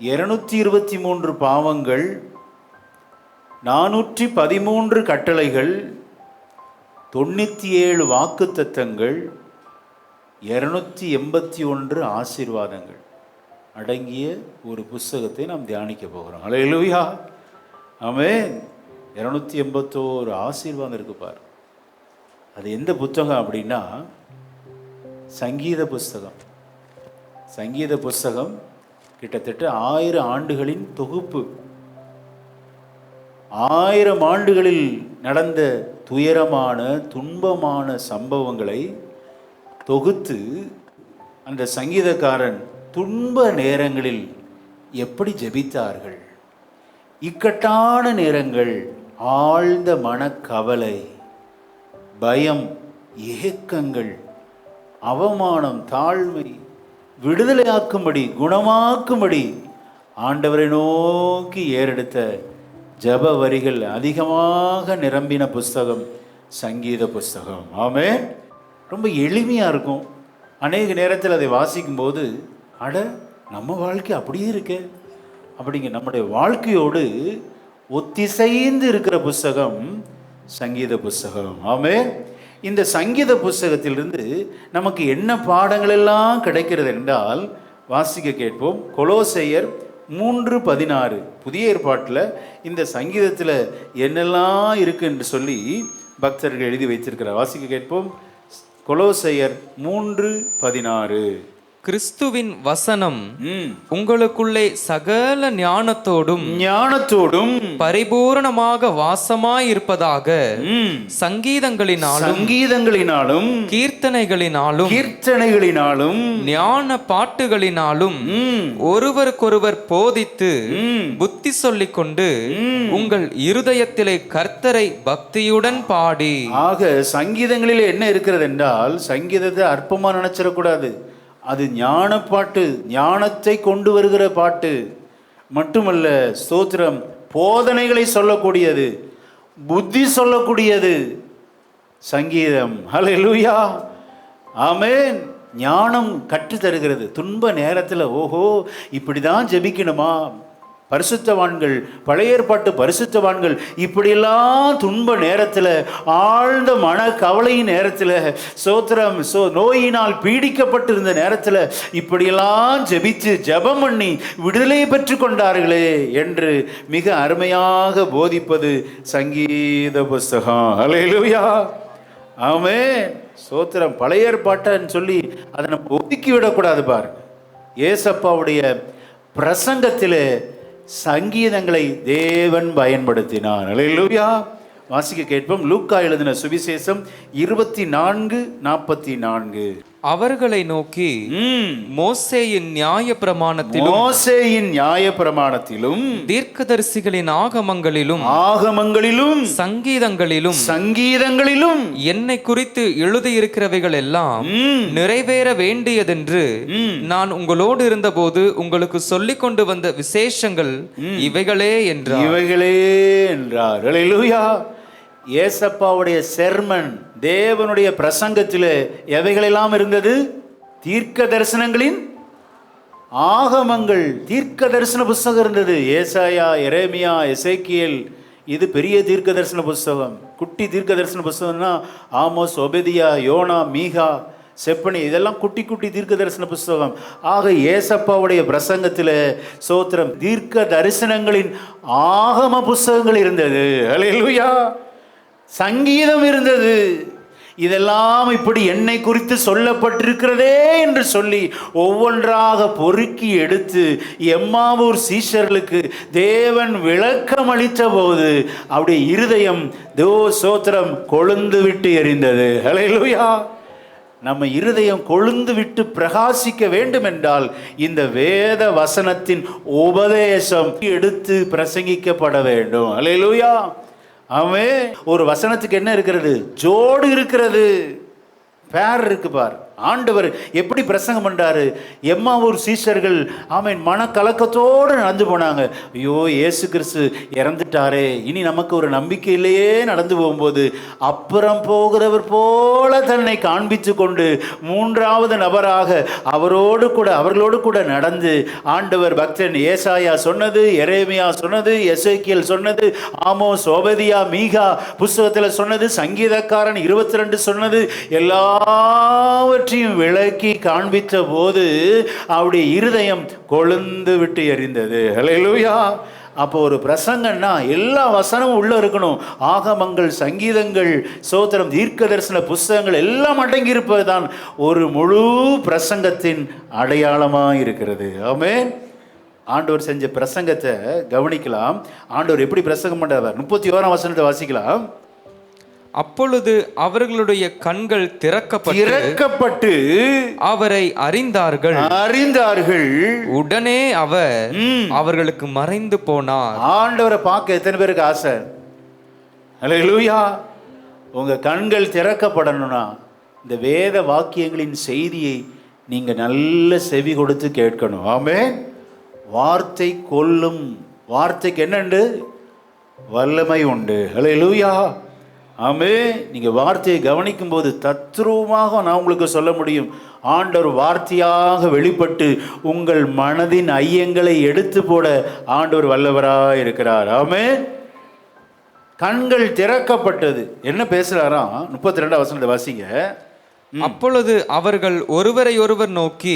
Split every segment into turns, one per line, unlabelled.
223 பாவங்கள், 413 கட்டளைகள், 97 வாக்குத்தத்தங்கள், 281 ஆசீர்வாதங்கள் அடங்கிய ஒரு புஸ்தகத்தை நாம் தியானிக்க போகிறோம். அல்லேலூயா, ஆமென். 281 ஆசீர்வாதம் இருக்கு பார். அது எந்த புத்தகம் அப்படின்னா சங்கீத புஸ்தகம். சங்கீத புஸ்தகம் கிட்டத்தட்ட 1000 ஆண்டுகளின் தொகுப்பு. 1000 ஆண்டுகளில் நடந்த துயரமான துன்பமான சம்பவங்களை தொகுத்து அந்த சங்கீதக்காரன் துன்ப நேரங்களில் எப்படி ஜெபித்தார்கள், இக்கட்டான நேரங்கள், ஆழ்ந்த மனக்கவலை, பயம், ஏக்கங்கள், அவமானம், தாழ்மை, விடுதலையாக்கும்படி குணமாக்கும்படி ஆண்டவரை நோக்கி ஏறெடுத்த ஜப வரிகள் அதிகமாக நிரம்பின புஸ்தகம் சங்கீத புஸ்தகம். ஆமென். ரொம்ப எளிமையாக இருக்கும். அநேக நேரத்தில் அதை வாசிக்கும்போது அட நம்ம வாழ்க்கை அப்படியே இருக்கே அப்படிங்க, நம்முடைய வாழ்க்கையோடு ஒத்திசைந்து இருக்கிற புஸ்தகம் சங்கீத புஸ்தகம். ஆமென். இந்த சங்கீத புஸ்தகத்திலிருந்து நமக்கு என்ன பாடங்கள் எல்லாம் கிடைக்கிறது என்றால் வாசிக்க கேட்போம். கொலோசையர் 3:16 புதிய ஏற்பாட்டில் இந்த சங்கீதத்தில் என்னெல்லாம் இருக்கு என்று சொல்லி பக்தர்கள் எழுதி வைத்திருக்கிறார். வாசிக்க கேட்போம். கொலோசையர் 3:16.
கிறிஸ்துவின் வசனம் உங்களுக்குள்ளே சகல ஞானத்தோடும் பரிபூரணமாக வாசமாயிருப்பதாக சங்கீதங்களினாலும் கீர்த்தனைகளினாலும் ஞான பாட்டுகளினாலும் ஒருவருக்கொருவர் போதித்து புத்தி சொல்லிக் கொண்டு உங்கள் இருதயத்திலே கர்த்தரை பக்தியுடன் பாடி.
ஆக சங்கீதங்களிலே என்ன இருக்கிறது என்றால், சங்கீதத்தை அற்பமா நினைச்சிடக்கூடாது. அது ஞான பாட்டு, ஞானத்தை கொண்டு வருகிற பாட்டு மட்டுமல்ல, ஸ்தோத்திரம், போதனைகளை சொல்லக்கூடியது, புத்தி சொல்லக்கூடியது சங்கீதம். ஹல்லேலூயா, ஆமென். ஞானம் கற்று தருகிறது. துன்ப நேரத்தில் ஓஹோ இப்படி தான் ஜெபிக்கணுமா, பரிசுத்தவான்கள், பழைய ஏற்பாட்டு பரிசுத்தவான்கள் இப்படியெல்லாம் துன்ப நேரத்தில், ஆழ்ந்த மன கவலையின் நேரத்தில், சோத்திரம், நோயினால் பீடிக்கப்பட்டிருந்த நேரத்தில் இப்படியெல்லாம் ஜெபித்து ஜெபம் பண்ணி விடுதலை பெற்று கொண்டார்களே என்று மிக அருமையாக போதிப்பது சங்கீத புஸ்தகம். அல்லேலூயா, ஆமென். சோத்திரம். பழைய ஏற்பாட்டன்னு சொல்லி அதை நம்ம ஒதுக்கி விடக்கூடாது. பாருங்க, ஏசப்பாவுடைய பிரசங்கத்தில் சங்கீதங்களை தேவன் பயன்படுத்தினார். அல்லேலூயா. வாசிக்க கேட்போம். லூக்கா எழுதின சுவிசேஷம் 24:44.
அவர்களை நோக்கி மோசேயின் நியாய பிரமாணத்திலும் தீர்க்கதரிசிகளின் ஆகமங்களிலும் சங்கீதங்களிலும் என்னை குறித்து எழுதியிருக்கிறவைகள் எல்லாம் நிறைவேற வேண்டியதென்று நான் உங்களோடு இருந்தபோது உங்களுக்கு சொல்லிக் கொண்டு வந்த விசேஷங்கள் இவைகளே என்றார். அல்லேலூயா. ஏசப்பாவுடைய செர்மன், தேவனுடைய பிரசங்கத்தில் எவைகளெல்லாம் இருந்தது? தீர்க்க தரிசனங்களின் ஆகமங்கள், தீர்க்க தரிசன புஸ்தகம் இருந்தது. ஏசாயா, எரேமியா, எசேக்கியேல், இது பெரிய தீர்க்க தரிசன புஸ்தகம். குட்டி தீர்க்க தரிசன புஸ்தகம்னா ஆமோஸ், ஒபேதியா, யோனா, மீகா, செப்பனி, இதெல்லாம் குட்டி குட்டி தீர்க்க தரிசன புஸ்தகம். ஆக ஏசப்பாவுடைய பிரசங்கத்தில் சோத்திரம் தீர்க்க தரிசனங்களின் ஆகம புஸ்தகங்கள் இருந்தது. அல்லேலூயா. சங்கீதம் இருந்தது. இதெல்லாம் இப்படி என்னை குறித்து சொல்லப்பட்டிருக்கிறதே என்று சொல்லி ஒவ்வொன்றாக பொறுக்கி எடுத்து எம்மாவூர் சீஷர்களுக்கு தேவன் விளக்கம் அளித்த போது அவருடைய இருதயம் சோத்திரம் கொழுந்து விட்டு எரிந்தது. ஹல்லேலூயா. நம்ம இருதயம் கொழுந்து விட்டு பிரகாசிக்க வேண்டும் என்றால் இந்த வேத வசனத்தின் உபதேசம் எடுத்து பிரசங்கிக்கப்பட வேண்டும். ஹல்லேலூயா. ஆமென். ஒரு வசனத்துக்கு என்ன இருக்கிறது? ஜோடு இருக்கிறது, பேர் இருக்கு பார்.
ஆண்டவர் எப்படி பிரசங்கம் பண்றாரு? எம்மாவூர் சீஷர்கள் ஆமென் மனக்கலக்கத்தோடு நடந்து போனாங்க. ஐயோ, இயேசு கிறிஸ்து இறந்துட்டாரே, இனி நமக்கு ஒரு நம்பிக்கையிலேயே நடந்து போகும்போது அப்புறம் போகிறவர் போல தன்னை காண்பித்து கொண்டு மூன்றாவது நபராக அவர்களோடு கூட நடந்து ஆண்டவர் பக்தன் ஏசாயா சொன்னது, எரேமியா சொன்னது, எசேக்கியேல் சொன்னது, ஆமோஸ், ஓபதியா, மீகா புஸ்தகத்தில் சொன்னது, சங்கீதக்காரன் 22 சொன்னது, எல்லாவற்றையும் விளக்கி காண்பித்த போது அவருடைய இருதயம் கொழுந்து விட்டு எரிந்தது. ஹல்லேலூயா. அப்போ ஒரு பிரசங்கன்னா எல்லா வசனமும் உள்ள இருக்கணும். ஆகமங்கள், சங்கீதங்கள், சோத்திரம், தீர்க்க தரிசன புஸ்தகங்கள் எல்லாம் அடங்கி இருப்பதுதான் ஒரு முழு பிரசங்கத்தின் அடையாளமாக இருக்கிறது. ஆமென். ஆண்டவர் செஞ்ச பிரசங்கத்தை கவனிக்கலாம். ஆண்டவர் எப்படி பிரசங்கம் பண்றார்? 31ஆம் வசனத்தை வாசிக்கலாம்.
அப்பொழுது அவர்களுடைய கண்கள் திறக்கப்பட்டு அவரை அறிந்தார்கள். உடனே அவர் அவர்களுக்கு மறைந்து போனார்.
ஆண்டவரை பார்க்க எத்தனை பேருக்கு ஆசை? ஹல்லேலூயா. உங்க கண்கள் திறக்கப்படணும்னா இந்த வேத வாக்கியங்களின் செய்தியை நீங்க நல்ல செவி கொடுத்து கேட்கணும். ஆமென். வார்த்தை கொல்லும். வார்த்தைக்கு என்னண்டு? வல்லமை உண்டு. ஹல்லேலூயா. ஆமென். நீங்கள் வார்த்தையை கவனிக்கும் போது தத்ரூபமாக நான் உங்களுக்கு சொல்ல முடியும். ஆண்டவர் வார்த்தையாக வெளிப்பட்டு உங்கள் மனதின் ஐயங்களை எடுத்து போட ஆண்டவர் வல்லவராக இருக்கிறார். ஆமென். கண்கள் திறக்கப்பட்டது. என்ன பேசுறாராம்? 32ஆம் வசனத்தை வாசிங்க.
அப்பொழுது அவர்கள் ஒருவரை ஒருவர் நோக்கி,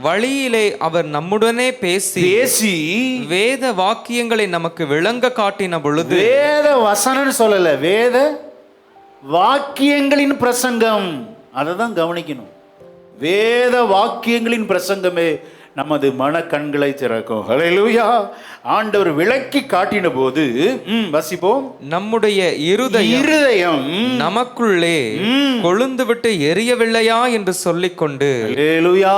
வழியிலே அவர் நம்முடனே பேசி வேத வாக்கியங்களை நமக்கு விளங்க காட்டின பொழுது,
வேத வசனம் சொல்லல, வேத வாக்கியங்களின் பிரசங்கம், அதை தான் கவனிக்கணும். வேத வாக்கியங்களின் பிரசங்கமே நமது மனக்கண்களை திறக்கும். ஹல்லேலூயா. ஆண்டவர் விளக்கி காட்டின போது வசிப்போம்.
நம்முடைய இருதயம் நமக்குள்ளே கொழுந்து விட்டு எரியவில்லையா என்று சொல்லிக்கொண்டு.
ஹல்லேலூயா.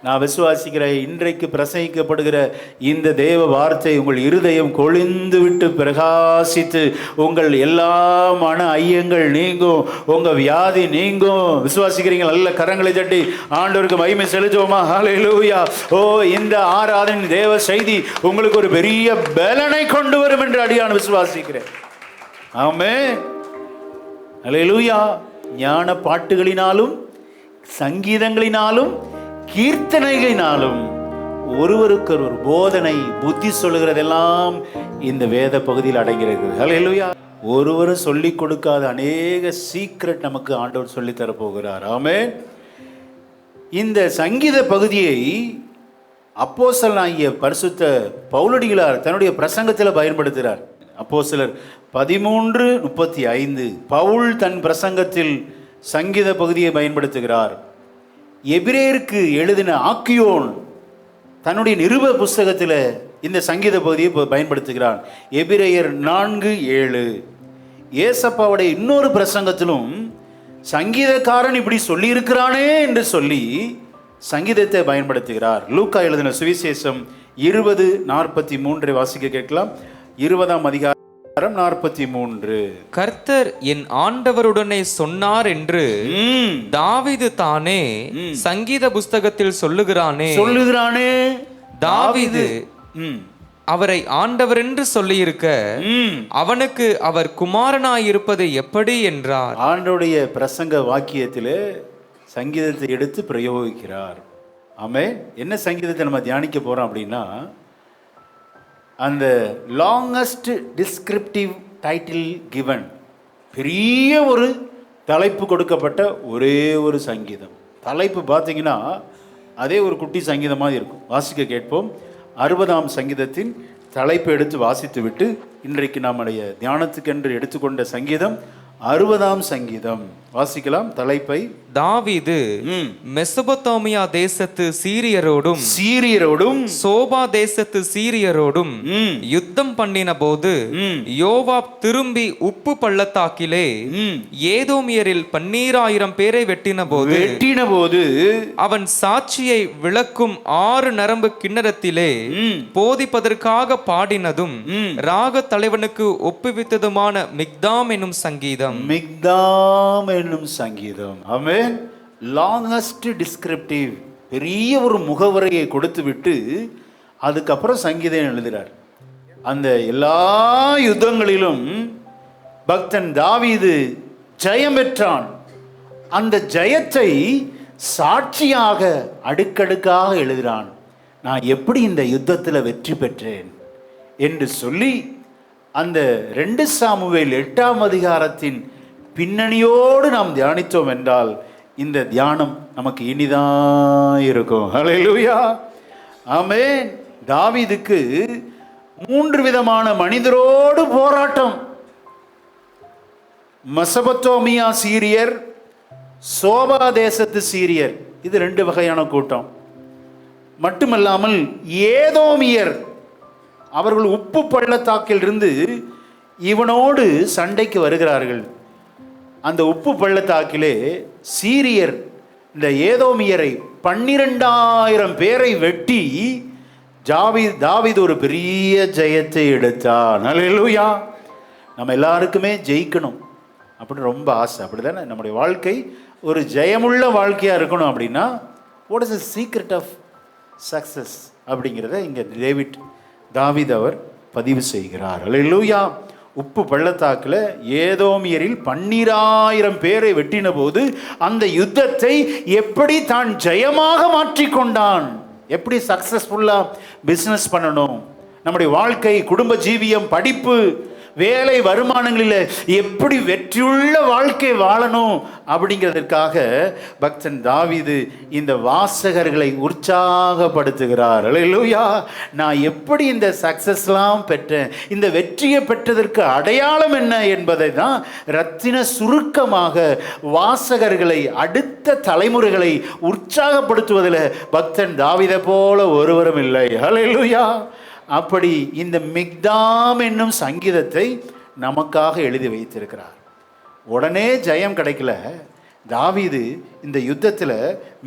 நான் விசுவாசிக்கிறேன், இன்றைக்கு பிரசங்கிக்கப்படுகிற இந்த தேவ வார்த்தை உங்கள் இருதயம் கொழுந்து விட்டு பிரகாசித்து உங்கள் எல்லா மன ஐயங்கள் நீங்கும், உங்க வியாதி நீங்கும். விசுவாசிக்கிறீங்க? நல்ல கரங்களை தட்டி ஆண்டவருக்கு மகிமை செலுத்துவோமா? ஹல்லேலூயா. ஓ, இந்த ஆராதனை தேவ செய்தி உங்களுக்கு ஒரு பெரிய பலனை கொண்டு வரும் என்று அடியான் விசுவாசிக்கிறேன். ஆமென். ஹல்லேலூயா. ஞான பாட்டுகளினாலும் சங்கீதங்களினாலும் கீர்த்தனைகளினாலும் ஒருவருக்கு ஒரு போதனை, புத்தி சொல்லுகிறதெல்லாம் இந்த வேத பகுதியில் அடங்கிறது. ஹல்லேலூயா. ஒருவரும் சொல்லிக் கொடுக்காத அநேக சீக்ரெட் நமக்கு ஆண்டவர் சொல்லி தரப்போகிறார். ஆமென். இந்த சங்கீத பகுதியை அப்போஸ்தலனாகிய பரிசுத்த பவுலடிகளார் தன்னுடைய பிரசங்கத்தில் பயன்படுத்துகிறார். அப்போஸ்தலர் 13:35 பவுல் தன் பிரசங்கத்தில் சங்கீத பகுதியை பயன்படுத்துகிறார். எபிரேயருக்கு எழுதின ஆக்கியோன் தன்னுடைய நிருப புஸ்தகத்தில் இந்த சங்கீத பகுதியை பயன்படுத்துகிறார். எபிரேயர் 4:7. ஏசப்பாவுடைய இன்னொரு பிரசங்கத்திலும் சங்கீதக்காரன் இப்படி சொல்லியிருக்கிறானே என்று சொல்லி சங்கீதத்தை பயன்படுத்துகிறார். லூக்கா எழுதின சுவிசேஷம் 20:43 வாசிக்க கேட்கலாம். 20ஆம் அதிகாரம் 43.
கர்த்தர் என் ஆண்டவருடனே சொன்னார் என்று தாவீது தானே சங்கீத புஸ்தகத்தில் சொல்லுகிறானே. தாவீது அவரை ஆண்டவர் என்று சொல்லியிருக்க அவனுக்கு அவர் குமாரனாய் இருப்பது எப்படி என்றார்.
ஆண்டவருடைய பிரசங்க வாக்கியத்தில் சங்கீதத்தை எடுத்து பிரயோகிக்கிறார். ஆமென். என்ன சங்கீதத்தை நம்ம தியானிக்க போறோம் அப்படின்னா, அந்த லாங்கஸ்ட் டிஸ்கிரிப்டிவ் டைட்டில் கிவன், பெரிய ஒரு தலைப்பு கொடுக்கப்பட்ட ஒரே ஒரு சங்கீதம். தலைப்பு பார்த்தீங்கன்னா அதே ஒரு குட்டி சங்கீதமாக இருக்கும். வாசிக்க கேட்போம். 60ஆம் சங்கீதத்தின் தலைப்பு எடுத்து வாசித்து விட்டு இன்றைக்கு நம்முடைய தியானத்துக்கென்று எடுத்துக்கொண்ட சங்கீதம் 60ஆம் சங்கீதம் வாசிக்கலாம். தலைப்பை
தாவீது மெசொப்பொத்தாமியா தேசத்து சீரியரோடும் சோபா தேசத்து சீரியரோடும் யுத்தம் பண்ணின போது யோவாப் திரும்பி உப்பு பள்ளத்தாக்கிலே ஏதோமியரில் 12,000 பேரை வெட்டின போது அவன் சாட்சியை விளக்கும் 6 நரம்பு கிண்ணறத்திலே போதிப்பதற்காக பாடினதும் ராக தலைவனுக்கு ஒப்புவித்ததுமான மிக்தாம் என்னும் சங்கீதம்.
மிக்தாம் என்னும் சங்கீதம். ஆமென். லாங்கஸ்ட் டிஸ்கிரிப்டிவ், பெரிய ஒரு முகவரையை கொடுத்து விட்டு அதுக்கப்புறம் சங்கீதம் எழுதுகிறார். அந்த எல்லா யுத்தங்களிலும் பக்தன் தாவீது ஜெயம் பெற்றான். அந்த ஜெயத்தை சாட்சியாக அடுக்கடுக்காக எழுதுகிறான். நான் எப்படி இந்த யுத்தத்தில் வெற்றி பெற்றேன் என்று சொல்லி அந்த 2 சாமுவேல் 8ஆம் அதிகாரத்தின் பின்னணியோடு நாம் தியானித்தோம் என்றால் இந்த தியானம் நமக்கு இனிதான் இருக்கும். ஹல்லேலூயா, ஆமென். தாவீதுக்கு 3 விதமான மனிதரோடு போராட்டம். மெசொப்பொத்தேமியா சீரியர், சோபா தேசத்து சீரியர், இது 2 வகையான கூட்டம். மட்டுமல்லாமல் ஏதோமியர், அவர்கள் உப்பு பள்ளத்தாக்கில் இருந்து இவனோடு சண்டைக்கு வருகிறார்கள். அந்த உப்பு பள்ளத்தாக்கிலே சீரியர் இந்த ஏதோமியரை 12,000 பேரை வெட்டி தாவீது ஒரு பெரிய ஜெயத்தை எடுத்தான். ஹல்லேலூயா. நம்ம எல்லாருக்குமே ஜெயிக்கணும் அப்படின்னு ரொம்ப ஆசை, அப்படிதானே? நம்முடைய வாழ்க்கை ஒரு ஜெயமுள்ள வாழ்க்கையாக இருக்கணும். அப்படின்னா what is the secret of success அப்படிங்கிறத இங்கே தாவீது அவர் பதிவு செய்கிறார். ஹல்லேலூயா. உப்பு பள்ளத்தாக்கில் ஏதோமியரில் 12,000 பேரை வெட்டின போது அந்த யுத்தத்தை எப்படி தான் ஜெயமாக மாற்றிக்கொண்டான். எப்படி சக்சஸ்ஃபுல்லாக பிஸ்னஸ் பண்ணணும், நம்முடைய வாழ்க்கை, குடும்ப ஜீவியம், படிப்பு, வேலை, வருமானங்களில் எப்படி வெற்றியுள்ள வாழ்க்கை வாழணும் அப்படிங்கிறதுக்காக பக்தன் தாவீது இந்த வாசகர்களை உற்சாகப்படுத்துகிறார். ஹல்லேலூயா. நான் எப்படி இந்த சக்சஸ்லாம் பெற்றேன், இந்த வெற்றியை பெற்றதற்கு அடையாளம் என்ன என்பதை தான் ரத்தின சுருக்கமாக வாசகர்களை, அடுத்த தலைமுறைகளை உற்சாகப்படுத்துவதில் பக்தன் தாவீதை போல ஒருவரும் இல்லை. ஹல்லேலூயா. அப்படி இந்த மிக்தாம் என்னும் சங்கீதத்தை நமக்காக எழுதி வைத்திருக்கிறார். உடனே ஜெயம் கிடைக்கல. தாவீது இந்த யுத்தத்தில்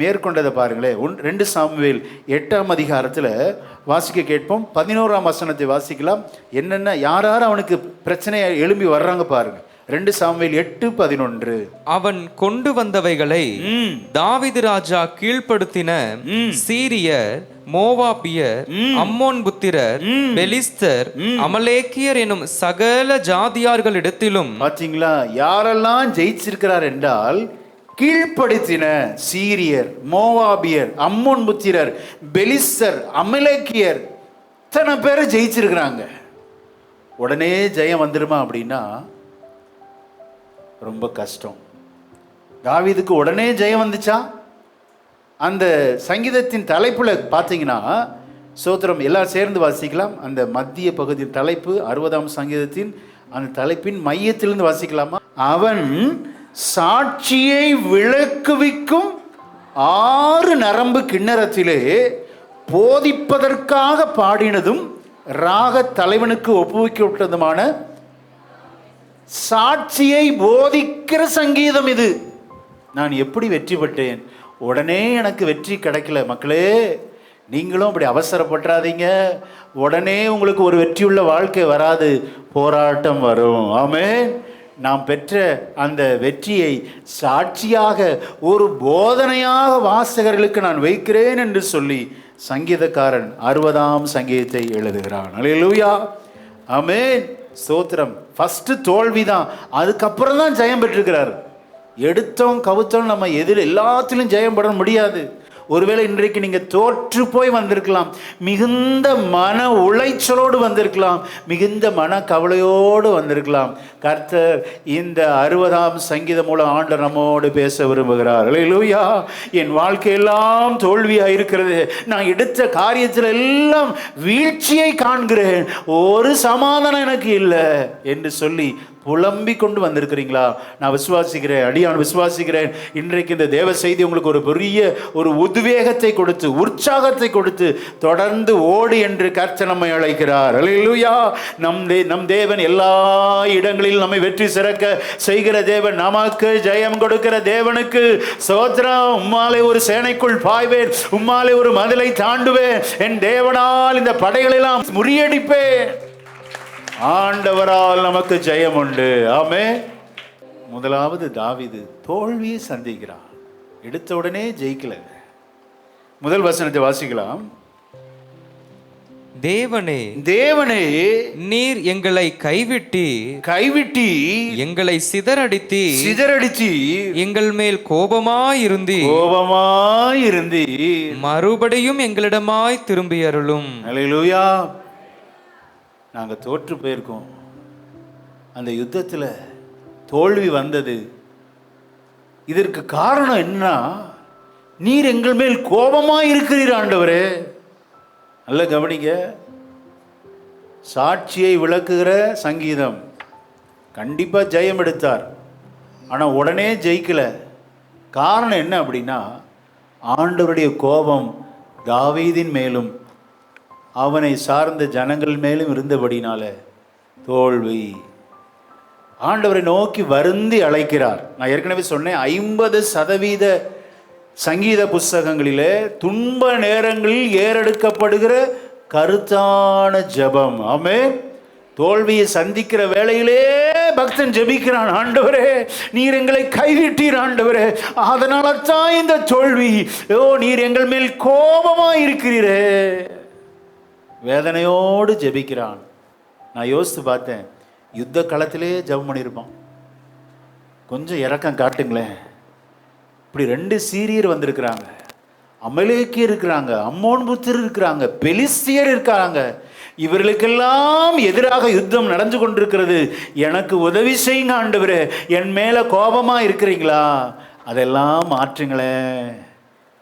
மேற்கொண்டதை பாருங்களேன். 2 சாமுவேல் 8ஆம் அதிகாரத்தில் வாசிக்க கேட்போம். 11ஆம் வசனத்தை வாசிக்கலாம். என்னென்ன யார் அவனுக்கு பிரச்சனையை எழும்பி வர்றாங்க பாருங்க. 2 சாமுவேல் 8:11.
அவன் கொண்டு வந்தவைகளை தாவீது ராஜா கீழ்ப்படுத்தின சீரியர், மோவாபியர், அம்மோன் புத்திரர், பெலிஸ்தர், அமலேக்கியர் எனும் சகல ஜாதியார்களிடத்திலும். பாத்தீங்களா, யாரெல்லாம் ஜெயிச்சிருக்கிறார் என்றால் கீழ்ப்படுத்தின சீரியர், மோவாபியர், அம்மோன் புத்திரர், பெலிஸ்தர், அமலேக்கியர், இத்தனை பேரை ஜெயிச்சிருக்கிறாங்க. உடனே ஜெயம் வந்துருமா அப்படின்னா ரொம்ப கஷ்டம். தாவீதுக்கு உடனே ஜெயம் வந்துச்சா? அந்த சங்கீதத்தின் தலைப்புல பார்த்தீங்கன்னா, சோத்திரம் எல்லாம் சேர்ந்து வாசிக்கலாம். அந்த மத்திய பகுதியின் தலைப்பு 60ஆம் சங்கீதத்தின் அந்த தலைப்பின் மையத்திலிருந்து வாசிக்கலாமா? அவன் சாட்சியை விளக்குவிக்கும் 6 நரம்பு கிண்ணறத்திலே போதிப்பதற்காக பாடினதும் ராக தலைவனுக்கு ஒப்புவிக்கப்பட்டதுமான சாட்சியை போதிக்கிற சங்கீதம் இது. நான் எப்படி வெற்றி பெற்றேன், உடனே எனக்கு வெற்றி கிடைக்கல. மக்களே, நீங்களும் அப்படி அவசரப்பட்டுறாதீங்க. உடனே உங்களுக்கு ஒரு வெற்றியுள்ள வாழ்க்கை வராது, போராட்டம் வரும். ஆமென். நாம் பெற்ற அந்த வெற்றியை சாட்சியாக ஒரு போதனையாக வாசகர்களுக்கு நான் வைக்கிறேன் என்று சொல்லி சங்கீதக்காரன் 60ஆம் சங்கீதத்தை எழுதுகிறான். அல்லேலூயா, ஆமென், ஸ்தோத்திரம். ஃபர்ஸ்ட் தோல்விதான், அதுக்கப்புறம் தான் ஜெயம் பெற்றிருக்கிறார். எடுத்தோம் கவுத்தோம் நம்ம எல்லாத்திலும் ஜெயம் பெற முடியாது. ஒருவேளை இன்றைக்கு நீங்க தோற்று போய் வந்திருக்கலாம், மிகுந்த மன உளைச்சலோடு வந்திருக்கலாம், மிகுந்த மன கவலையோடு வந்திருக்கலாம். கர்த்தர் இந்த 60ஆம் சங்கீதம் மூலம் ஆண்டவர் நம்மோடு பேச விரும்புகிறார். அல்லேலூயா. என் வாழ்க்கையெல்லாம் தோல்வியா இருக்கிறது, நான் எடுத்த காரியத்தில் எல்லாம் வீழ்ச்சியை காண்கிறேன், ஒரு சமாதானம் எனக்கு இல்லை என்று சொல்லி புலம்பிக் கொண்டு வந்திருக்கிறீங்களா? நான் விசுவாசிக்கிறேன், அடியான் விசுவாசிக்கிறேன், இன்றைக்கு இந்த தேவ செய்தி உங்களுக்கு ஒரு பெரிய ஒரு உத்வேகத்தை கொடுத்து, உற்சாகத்தை கொடுத்து, தொடர்ந்து ஓடு என்று கர்த்தர் நம்மை அழைக்கிறார். அல்லேலூயா. நம் தேவன் எல்லா இடங்களிலும் நம்மை வெற்றி சிறக்க செய்கிற தேவன், நமக்கு ஜெயம் கொடுக்கிற தேவனுக்கு ஸ்தோத்திரம். உம்மாலே ஒரு சேனைக்குள் பாய்வேன், உம்மாலே ஒரு மதிலை தாண்டுவேன், என் தேவனால் இந்த படைகளெல்லாம் முறியடிப்பேன். ஆண்டவரால் நமக்கு ஜெயம் உண்டு. ஆமென். முதலாவது தாவீது தோல்வியை சந்திக்கிறார். எடுத்த உடனே ஜெயிக்கல. முதல் வசனத்தை வாசிக்கலாம்.
தேவனே,
தேவனே,
நீர் எங்களை கைவிட்டி
எங்களை
சிதறடித்து எங்கள் மேல் கோபமாயிருந்து மறுபடியும் எங்களிடமாய் திரும்பி அருளும்.
அல்லேலூயா. நாங்க தோற்று போயிருக்கோம். அந்த யுத்தத்தில் தோல்வி வந்தது. இதற்கு காரணம் என்ன? நீர் எங்கள் மேல் கோபமாய் இருக்கிறீர் ஆண்டவரே. நல்ல கவனிங்க. சாட்சியை விளக்குகிற சங்கீதம். கண்டிப்பா ஜெயம் எடுத்தார், ஆனா உடனே ஜெயிக்கல. காரணம் என்ன அப்படின்னா, ஆண்டவருடைய கோபம் தாவீதின் மேலும் அவனை சார்ந்த ஜனங்கள் மேலும் இருந்தபடினால தோல்வி. ஆண்டவரை நோக்கி வருந்தி அழைக்கிறார். நான் ஏற்கனவே சொன்னேன், 50% சங்கீத புஸ்தகங்களிலே துன்ப நேரங்களில் ஏறெடுக்கப்படுகிற கருத்தான ஜெபம். ஆமென். தோல்வியை சந்திக்கிற வேளையிலே பக்தன் ஜெபிக்கிறான், ஆண்டவரே நீர் எங்களை கைவிட்டீர் ஆண்டவரே, அதனால தான் இந்த தோல்வி. நீர் எங்கள் மேல் கோபமாய் இருக்கிறீரே. வேதனையோடு ஜெபிக்கிறான். நான் யோசித்து பார்த்தேன், யுத்த களத்திலே ஜெபம் பண்ணியிருப்பான். கொஞ்சம் இரக்கம் காட்டுங்களேன். இப்படி 2 சீரியர் வந்திருக்கிறாங்க, அமலேக்கியர் இருக்கிறாங்க, அம்மோன் புத்திரர் இருக்கிறாங்க, பெலிஸ்தியர் இருக்காங்க. இவர்களுக்கெல்லாம் எதிராக யுத்தம் நடந்து கொண்டிருக்கிறது. எனக்கு உதவி செய்யுங்க ஆண்டவரே, என் மேல கோபமா இருக்கிறீங்களா, அதெல்லாம் மாற்றுங்களேன்